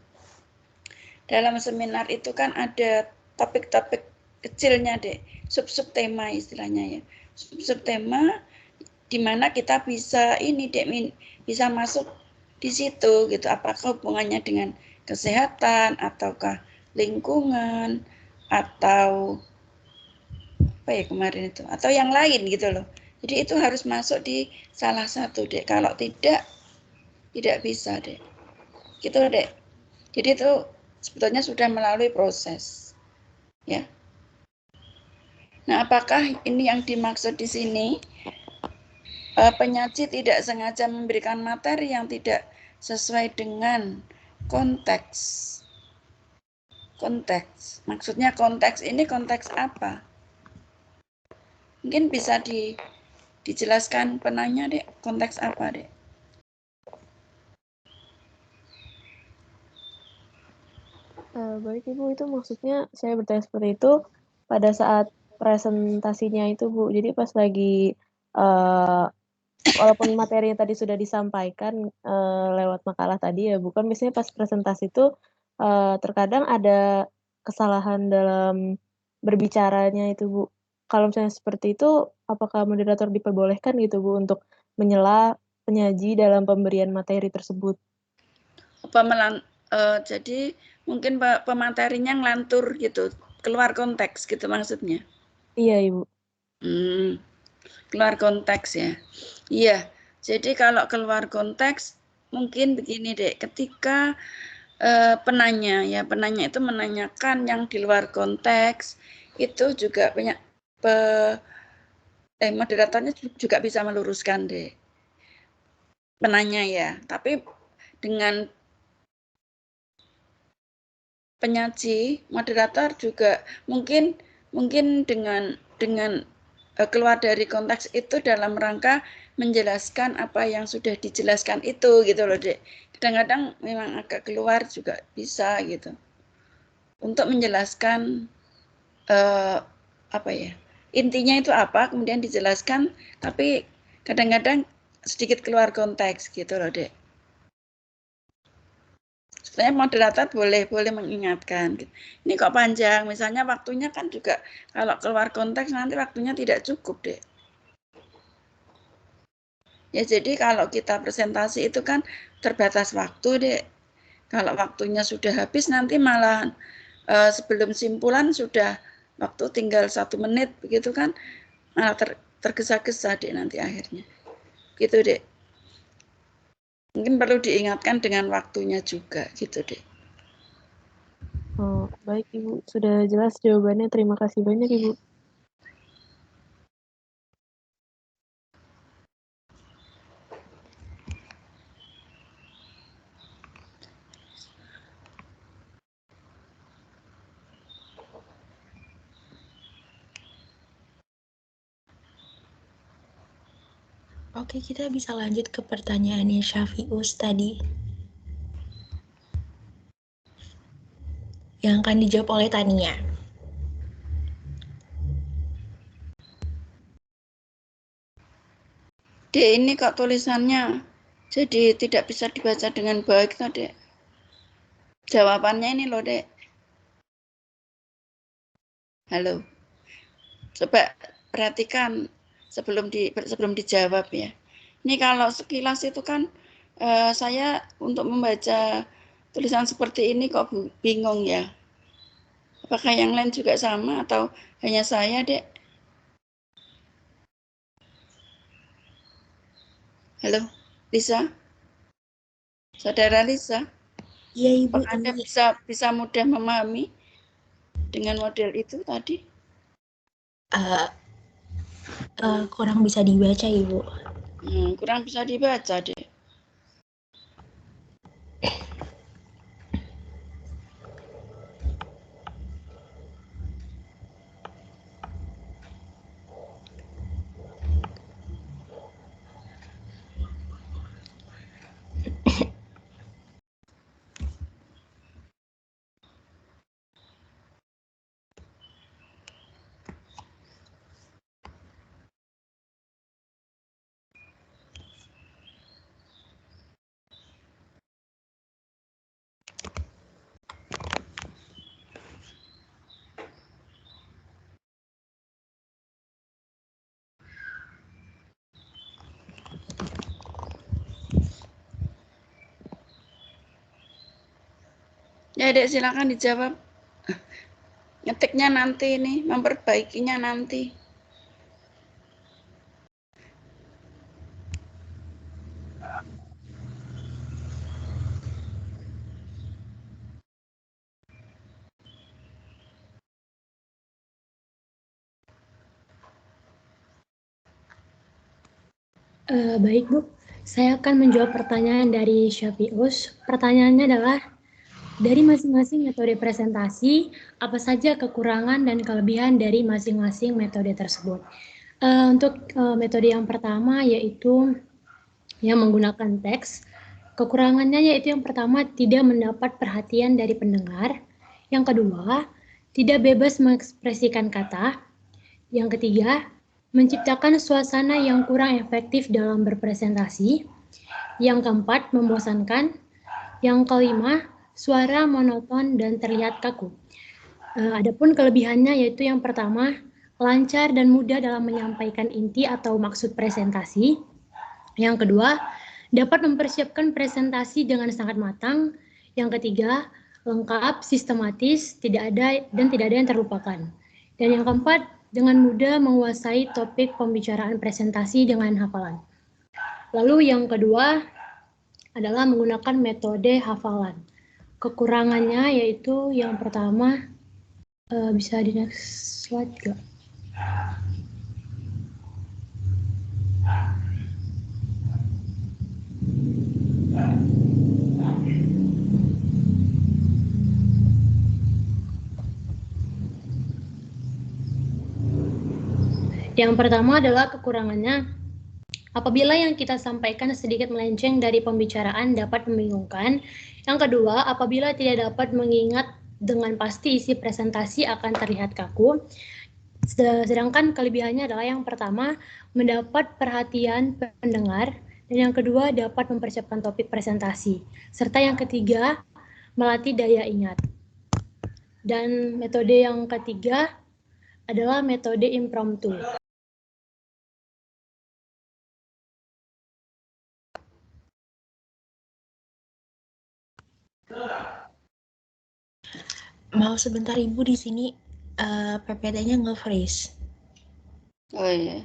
seminar itu kan ada topik-topik kecilnya, Dek, sub-sub tema istilahnya, ya. Sub-sub tema di mana kita bisa ini, Dek, bisa masuk di situ, gitu. Apakah hubungannya dengan kesehatan ataukah lingkungan atau apa ya kemarin itu, atau yang lain, gitu loh. Jadi itu harus masuk di salah satu, Dek. Kalau tidak bisa, Dek. Gitu, Dek. Jadi itu sebetulnya sudah melalui proses, ya. Nah, apakah ini yang dimaksud di sini? Penyaji tidak sengaja memberikan materi yang tidak sesuai dengan konteks. Maksudnya konteks ini konteks apa? Mungkin bisa dijelaskan penanya, Dek, konteks apa, Dek? Baik Ibu, itu maksudnya saya bertanya seperti itu pada saat presentasinya itu, Bu. Jadi pas lagi walaupun materinya tadi sudah disampaikan lewat makalah tadi ya, bukan biasanya pas presentasi itu terkadang ada kesalahan dalam berbicaranya itu, Bu. Kalau misalnya seperti itu, apakah moderator diperbolehkan gitu, Bu, untuk menyela penyaji dalam pemberian materi tersebut? Jadi mungkin pematerinya ngelantur gitu, keluar konteks gitu maksudnya? Iya, Ibu. Keluar konteks, ya. Iya, jadi kalau keluar konteks mungkin begini, Dek, ketika penanya itu menanyakan yang di luar konteks, itu juga banyak moderatornya juga bisa meluruskan, Dek, penanya, ya. Tapi dengan penyaji, moderator juga mungkin dengan keluar dari konteks itu dalam rangka menjelaskan apa yang sudah dijelaskan itu, gitu loh, Dek. Kadang-kadang memang agak keluar juga bisa, gitu, untuk menjelaskan intinya itu apa, kemudian dijelaskan, tapi kadang-kadang sedikit keluar konteks, gitu loh, Dek. Sebenarnya moderator boleh mengingatkan. Ini kok panjang, misalnya waktunya kan juga kalau keluar konteks nanti waktunya tidak cukup, Dek. Ya, jadi kalau kita presentasi itu kan terbatas waktu, Dek. Kalau waktunya sudah habis nanti malah sebelum simpulan sudah waktu tinggal 1 menit, begitu kan, malah tergesa-gesa, Dek, nanti akhirnya. Gitu, Dek. Mungkin perlu diingatkan dengan waktunya juga, gitu, Dek. Oh, baik Ibu, sudah jelas jawabannya. Terima kasih banyak, Ibu. Oke, kita bisa lanjut ke pertanyaannya Syafius tadi. Yang akan dijawab oleh Tania. Dek, ini kok tulisannya jadi tidak bisa dibaca dengan baik, toh, Dek. Jawabannya ini loh, Dek. Halo. Coba perhatikan sebelum dijawab, ya. Ini kalau sekilas itu kan saya untuk membaca tulisan seperti ini kok bingung, ya. Apakah yang lain juga sama atau hanya saya, Dek? Halo, Lisa? Saudara Lisa? Iya, Ibu. Apakah Anda bisa mudah memahami dengan model itu tadi? Kurang bisa dibaca, Ibu. Kurang bisa dibaca, Dek. Ya, Dek, silakan dijawab. Ngetiknya nanti ini, memperbaikinya nanti. Baik, Bu. Saya akan menjawab pertanyaan dari Syafius. Pertanyaannya adalah, dari masing-masing metode presentasi, apa saja kekurangan dan kelebihan dari masing-masing metode tersebut? Untuk metode yang pertama, yaitu yang menggunakan teks, kekurangannya yaitu yang pertama, tidak mendapat perhatian dari pendengar. Yang kedua, tidak bebas mengekspresikan kata. Yang ketiga, menciptakan suasana yang kurang efektif dalam berpresentasi. Yang keempat, membosankan. Yang kelima, suara monoton dan terlihat kaku. Adapun kelebihannya yaitu yang pertama, lancar dan mudah dalam menyampaikan inti atau maksud presentasi. Yang kedua, dapat mempersiapkan presentasi dengan sangat matang. Yang ketiga, lengkap, sistematis, tidak ada yang terlupakan. Dan yang keempat, dengan mudah menguasai topik pembicaraan presentasi dengan hafalan. Lalu yang kedua adalah menggunakan metode hafalan. Kekurangannya yaitu yang pertama, bisa di next slide gak? Yang pertama adalah kekurangannya, apabila yang kita sampaikan sedikit melenceng dari pembicaraan dapat membingungkan. Yang kedua, apabila tidak dapat mengingat dengan pasti isi presentasi akan terlihat kaku. Sedangkan kelebihannya adalah yang pertama, mendapat perhatian pendengar, dan yang kedua dapat mempersiapkan topik presentasi. Serta yang ketiga, melatih daya ingat. Dan metode yang ketiga adalah metode impromptu. Mau sebentar, Ibu, di sini PPT-nya nge-freeze. Oh iya.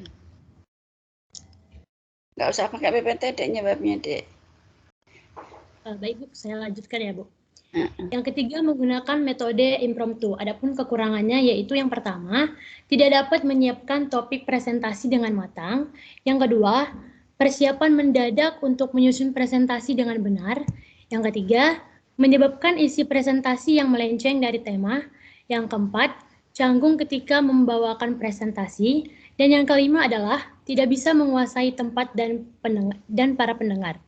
Nggak usah pakai PPT, Dek, nyebabnya, Dek. Baik, Bu, saya lanjutkan ya, Bu. Yang ketiga, menggunakan metode impromptu. Adapun kekurangannya yaitu yang pertama, tidak dapat menyiapkan topik presentasi dengan matang. Yang kedua, persiapan mendadak untuk menyusun presentasi dengan benar. Yang ketiga, menyebabkan isi presentasi yang melenceng dari tema. Yang keempat, canggung ketika membawakan presentasi. Dan yang kelima adalah tidak bisa menguasai tempat dan para pendengar.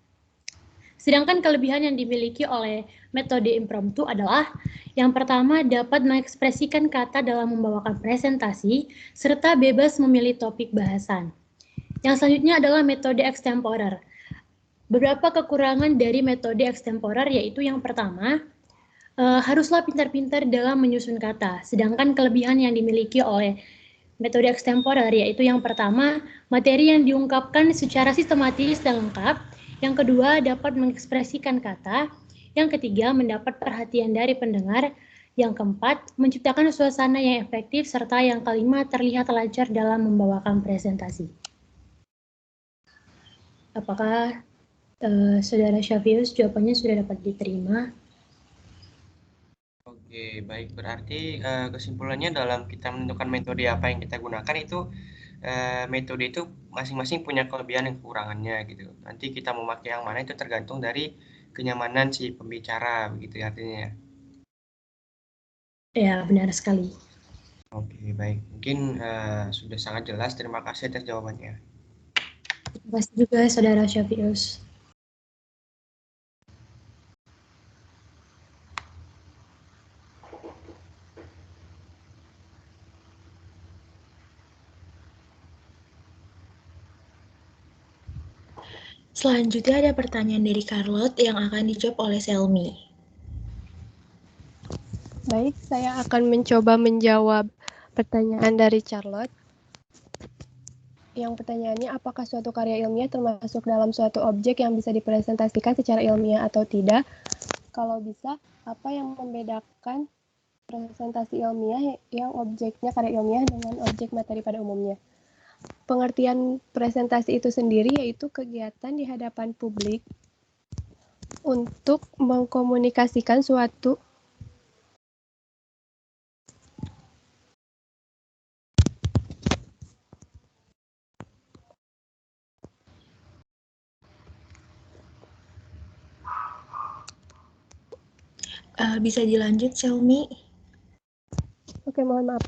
Sedangkan kelebihan yang dimiliki oleh metode impromptu adalah yang pertama, dapat mengekspresikan kata dalam membawakan presentasi serta bebas memilih topik bahasan. Yang selanjutnya adalah metode extemporer. Beberapa kekurangan dari metode extemporer yaitu yang pertama, haruslah pintar-pintar dalam menyusun kata. Sedangkan kelebihan yang dimiliki oleh metode extemporer yaitu yang pertama, materi yang diungkapkan secara sistematis dan lengkap. Yang kedua, dapat mengekspresikan kata. Yang ketiga, mendapat perhatian dari pendengar. Yang keempat, menciptakan suasana yang efektif. Serta yang kelima, terlihat lancar dalam membawakan presentasi. Apakah Saudara Syafius jawabannya sudah dapat diterima? Oke, baik. Berarti kesimpulannya dalam kita menentukan metode apa yang kita gunakan itu metode itu masing-masing punya kelebihan dan kekurangannya gitu. Nanti kita mau pakai yang mana itu tergantung dari kenyamanan si pembicara begitu ya artinya. Ya, benar sekali. Oke, baik. Mungkin sudah sangat jelas. Terima kasih atas jawabannya. Terima kasih juga Saudara Syafius. Selanjutnya ada pertanyaan dari Charlotte yang akan dijawab oleh Selmi. Baik, saya akan mencoba menjawab pertanyaan dari Charlotte. Yang pertanyaannya, apakah suatu karya ilmiah termasuk dalam suatu objek yang bisa dipresentasikan secara ilmiah atau tidak? Kalau bisa, apa yang membedakan presentasi ilmiah yang objeknya karya ilmiah dengan objek materi pada umumnya? Pengertian presentasi itu sendiri yaitu kegiatan di hadapan publik untuk mengkomunikasikan suatu Bisa dilanjut, Selmi? Oke, mohon maaf.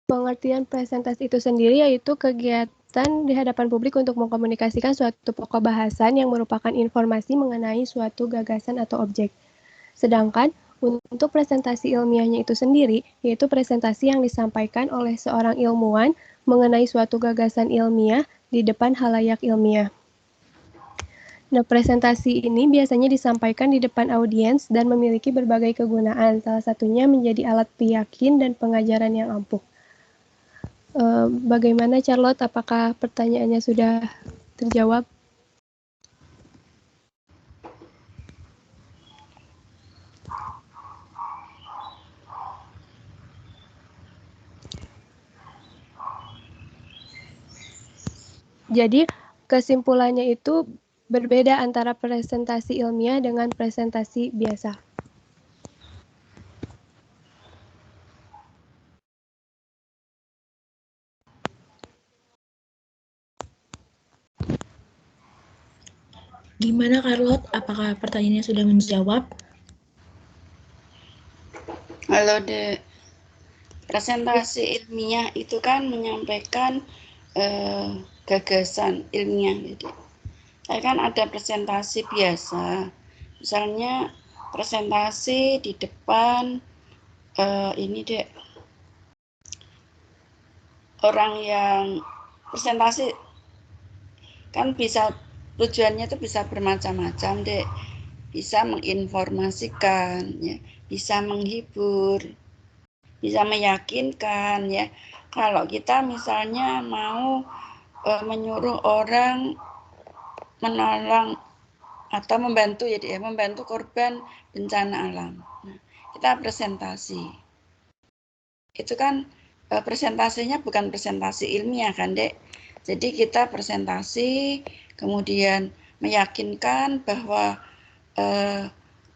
Pengertian presentasi itu sendiri yaitu kegiatan di hadapan publik untuk mengkomunikasikan suatu pokok bahasan yang merupakan informasi mengenai suatu gagasan atau objek. Sedangkan untuk presentasi ilmiahnya itu sendiri, yaitu presentasi yang disampaikan oleh seorang ilmuwan mengenai suatu gagasan ilmiah di depan halayak ilmiah. Nah, presentasi ini biasanya disampaikan di depan audiens dan memiliki berbagai kegunaan, salah satunya menjadi alat peyakin dan pengajaran yang ampuh. Bagaimana Charlotte, apakah pertanyaannya sudah terjawab? Jadi kesimpulannya itu berbeda antara presentasi ilmiah dengan presentasi biasa. Gimana Charlotte? Apakah pertanyaannya sudah menjawab? Halo Dek, presentasi ilmiah itu kan menyampaikan gagasan ilmiah. Jadi, kan ada presentasi biasa, misalnya presentasi di depan ini Dek, orang yang presentasi kan bisa tujuannya itu bisa bermacam-macam Dek, bisa menginformasikan ya, bisa menghibur, bisa meyakinkan ya. Kalau kita misalnya mau menyuruh orang menolong atau membantu ya Dek, membantu korban bencana alam. Nah, kita presentasi. Itu kan presentasinya bukan presentasi ilmiah kan Dek. Jadi kita presentasi kemudian meyakinkan bahwa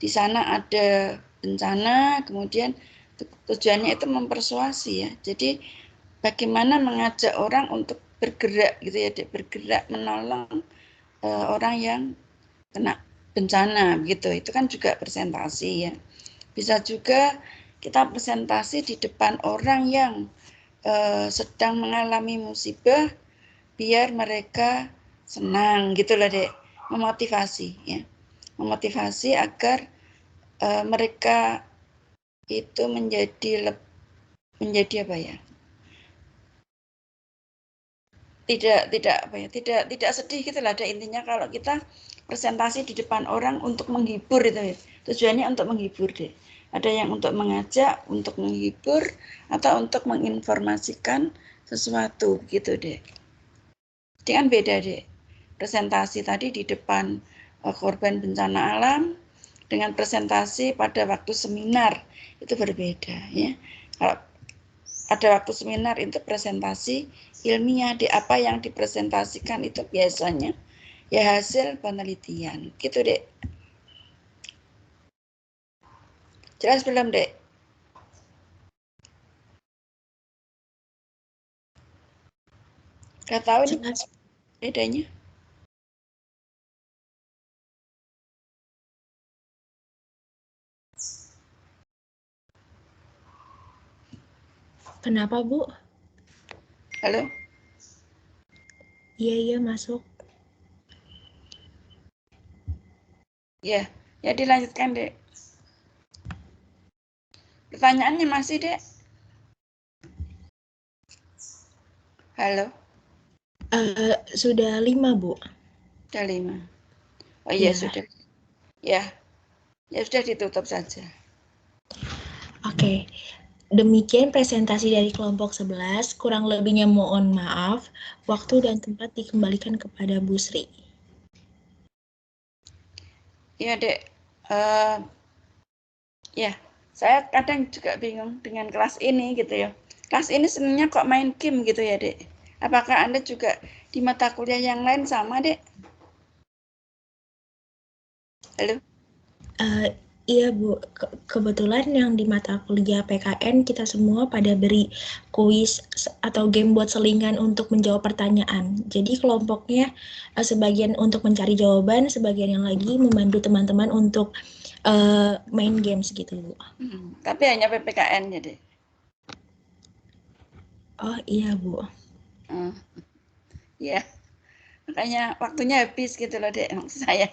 di sana ada bencana, kemudian tujuannya itu mempersuasi ya. Jadi bagaimana mengajak orang untuk bergerak gitu ya Dek, bergerak menolong orang yang kena bencana gitu. Itu kan juga presentasi ya. Bisa juga kita presentasi di depan orang yang sedang mengalami musibah biar mereka senang gitu loh Dek, memotivasi ya. Memotivasi agar mereka itu menjadi apa ya? Tidak sedih gitu lah Dek. Intinya kalau kita presentasi di depan orang untuk menghibur itu ya. Tujuannya untuk menghibur Dek. Ada yang untuk mengajak, untuk menghibur, atau untuk menginformasikan sesuatu gitu Dek. Jadi kan beda Dek. Presentasi tadi di depan korban bencana alam dengan presentasi pada waktu seminar itu berbeda ya. Kalau ada waktu seminar itu presentasi ilmiah, di apa yang dipresentasikan itu biasanya ya hasil penelitian gitu Dek. Jelas belum, Dek? Udah tahu nih bedanya? Kenapa, Bu? Halo? Iya, masuk. Ya, ya dilanjutkan, Dek. Pertanyaannya masih, Dek? Halo? Sudah 5, Bu. Sudah 5. Oh iya, Ya. sudah. Ya, ya sudah ditutup saja. Oke. Demikian presentasi dari kelompok 11. Kurang lebihnya mohon maaf. Waktu dan tempat dikembalikan kepada Bu Sri. Ya, Dek. Ya, saya kadang juga bingung dengan kelas ini gitu ya. Kelas ini sebenarnya kok main game gitu ya, Dek? Apakah Anda juga di mata kuliah yang lain sama, Dek? Halo? Iya, Bu. Kebetulan yang di mata kuliah PKN kita semua pada beri kuis atau game buat selingan untuk menjawab pertanyaan. Jadi kelompoknya sebagian untuk mencari jawaban, sebagian yang lagi membantu teman-teman untuk main games gitu, Bu. Tapi hanya PPKN ya, Dek? Oh iya, Bu. Ya, makanya waktunya habis gitu loh, Dek. Maksud saya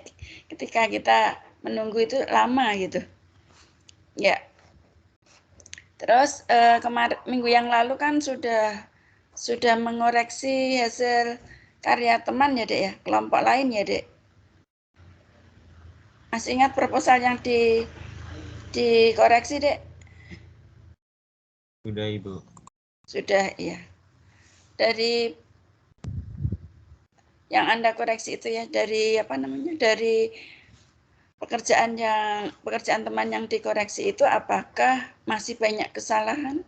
ketika kita menunggu itu lama gitu. Ya. Terus kemarin minggu yang lalu kan sudah mengoreksi hasil karya teman ya, Dek ya, kelompok lain ya, Dek. Masih ingat proposal yang dikoreksi, Dek? Sudah, Ibu. Sudah, iya. Dari yang Anda koreksi itu ya, dari apa namanya? Dari pekerjaan teman yang dikoreksi itu apakah masih banyak kesalahan?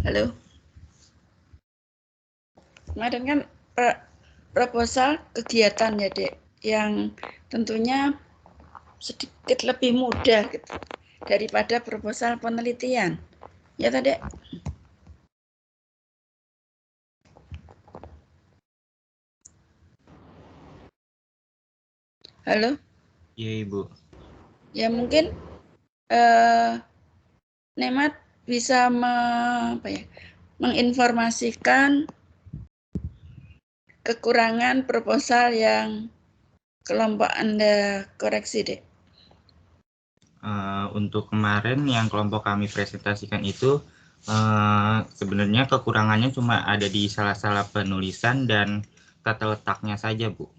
Halo? Kemarin kan proposal kegiatan ya, Dek, yang tentunya sedikit lebih mudah gitu daripada proposal penelitian. Ya, Dek? Halo? Iya, Ibu. Ya mungkin Nemat bisa menginformasikan kekurangan proposal yang kelompok Anda koreksi, Dek. Untuk kemarin yang kelompok kami presentasikan itu sebenarnya kekurangannya cuma ada di salah-salah penulisan dan tata letaknya saja, Bu.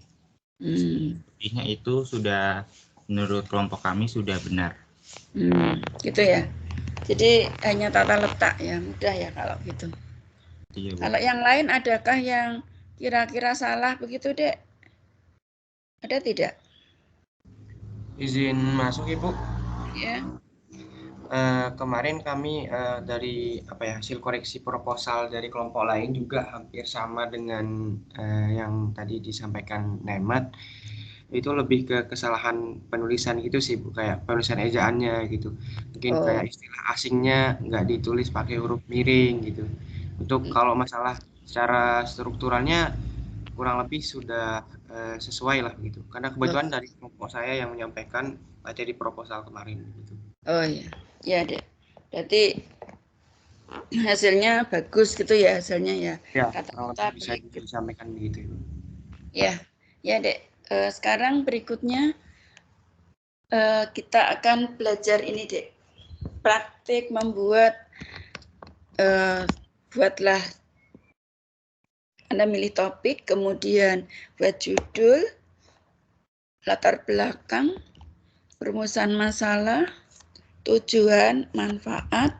Lebihnya itu sudah menurut kelompok kami sudah benar. Gitu ya. Jadi hanya tata letak ya, mudah ya kalau gitu. Iya, Bu. Kalau yang lain adakah yang kira-kira salah begitu, Dek? Ada tidak? Izin masuk, Ibu. Ya. Kemarin kami dari hasil koreksi proposal dari kelompok lain juga hampir sama dengan yang tadi disampaikan Nemat. Itu lebih ke kesalahan penulisan gitu sih, Bu, kayak penulisan ejaannya gitu. Mungkin kayak istilah asingnya nggak ditulis pakai huruf miring gitu. Untuk kalau masalah secara strukturalnya kurang lebih sudah sesuai lah gitu. Karena kebetulan dari kelompok saya yang menyampaikan materi proposal kemarin gitu. Oh iya, ya, Dek. Berarti hasilnya bagus gitu ya, hasilnya ya. Ya, kata-kata bisa disampaikan begitu. Ya, Dek. Sekarang berikutnya kita akan belajar ini, Dek. Praktik membuat, buatlah Anda milih topik, kemudian buat judul, latar belakang, perumusan masalah, tujuan, manfaat,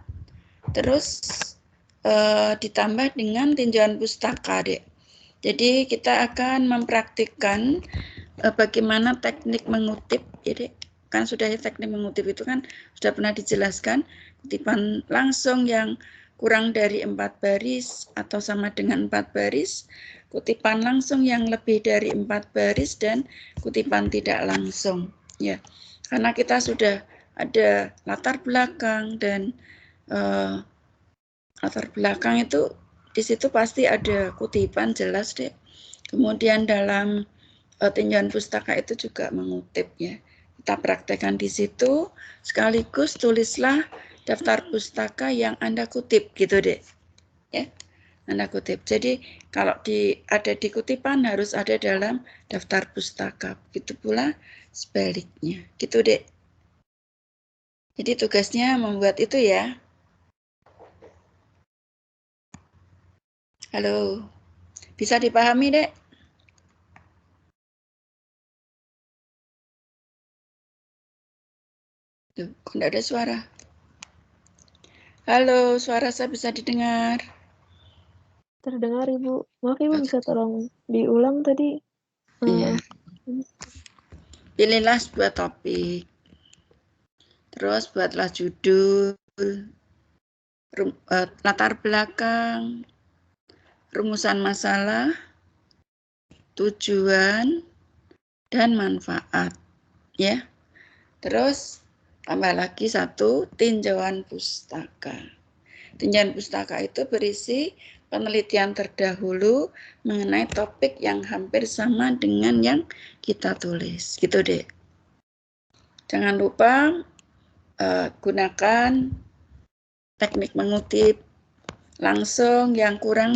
terus ditambah dengan tinjauan pustaka, Dek. Jadi kita akan mempraktikkan bagaimana teknik mengutip, ya, Dek. Kan sudah teknik mengutip itu kan sudah pernah dijelaskan, kutipan langsung yang kurang dari 4 baris atau sama dengan 4 baris, kutipan langsung yang lebih dari 4 baris, dan kutipan tidak langsung. Ya, karena kita sudah ada latar belakang dan latar belakang itu di situ pasti ada kutipan jelas deh. Kemudian dalam tinjauan pustaka itu juga mengutip ya. Kita praktekkan di situ, sekaligus tulislah daftar pustaka yang Anda kutip gitu deh. Ya, Anda kutip. Jadi kalau ada di kutipan harus ada dalam daftar pustaka. Begitu pula sebaliknya. Gitu deh. Jadi tugasnya membuat itu ya. Halo. Bisa dipahami, Dek? Tuh, kok enggak ada suara? Halo, suara saya bisa didengar? Terdengar, Ibu. Maaf, Ibu bisa tolong diulang tadi? Iya. Pilihlah sebuah topik. Terus buatlah judul, latar belakang, rumusan masalah, tujuan, dan manfaat. Ya. Terus tambah lagi satu, tinjauan pustaka. Tinjauan pustaka itu berisi penelitian terdahulu mengenai topik yang hampir sama dengan yang kita tulis. Gitu deh. Jangan lupa gunakan teknik mengutip langsung yang kurang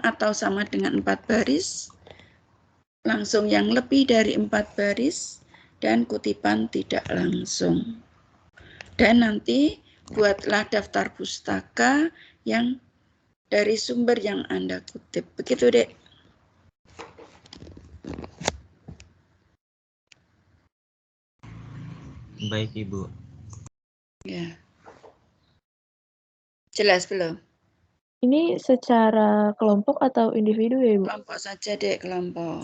atau sama dengan 4 baris, langsung yang lebih dari 4 baris, dan kutipan tidak langsung. Dan nanti buatlah daftar pustaka yang dari sumber yang Anda kutip. Begitu, Dek. Baik, Ibu. Ya. Jelas belum? Ini secara kelompok atau individu ya, Ibu? Kelompok saja, Dek, kelompok.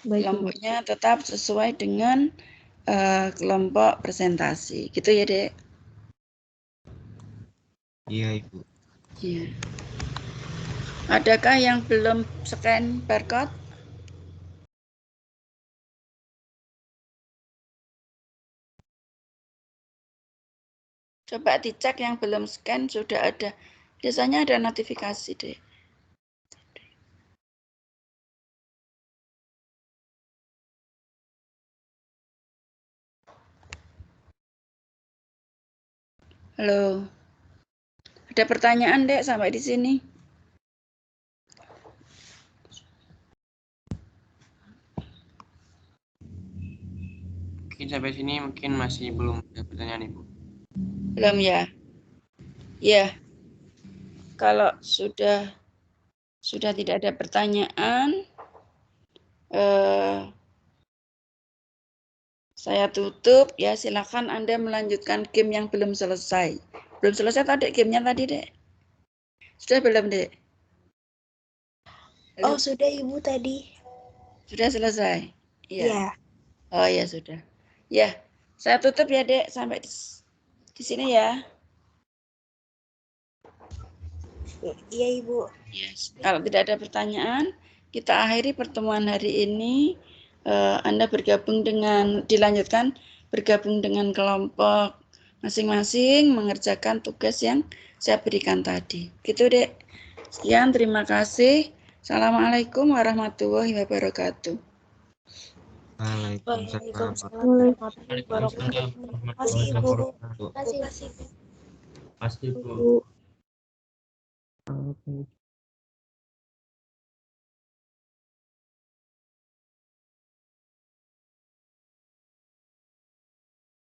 Baik, Kelompoknya tetap sesuai dengan kelompok presentasi. Gitu ya, Dek? Iya, Ibu. Iya. Adakah yang belum scan barcode? Coba dicek yang belum scan, sudah ada. Biasanya ada notifikasi deh. Halo. Ada pertanyaan, Dek, sampai di sini? Mungkin sampai sini mungkin masih belum ada pertanyaan, Ibu. Belum ya? Ya. Kalau sudah tidak ada pertanyaan, saya tutup ya. Silakan Anda melanjutkan game yang belum selesai. Belum selesai tadi gamenya tadi, Dek? Sudah belum, Dek? Oh, sudah Ibu tadi. Sudah selesai? Iya. Oh ya, sudah. Ya, saya tutup ya, Dek. Sampai di sini ya. Iya, Ibu. Yes. Kalau tidak ada pertanyaan, kita akhiri pertemuan hari ini. Anda dilanjutkan bergabung dengan kelompok masing-masing mengerjakan tugas yang saya berikan tadi. Gitu, Dek. Sekian, terima kasih. Assalamualaikum warahmatullahi wabarakatuh. Waalaikumsalam Terima kasih, Ibu. warahmatullahi wabarakatuh. Pasti, Bu.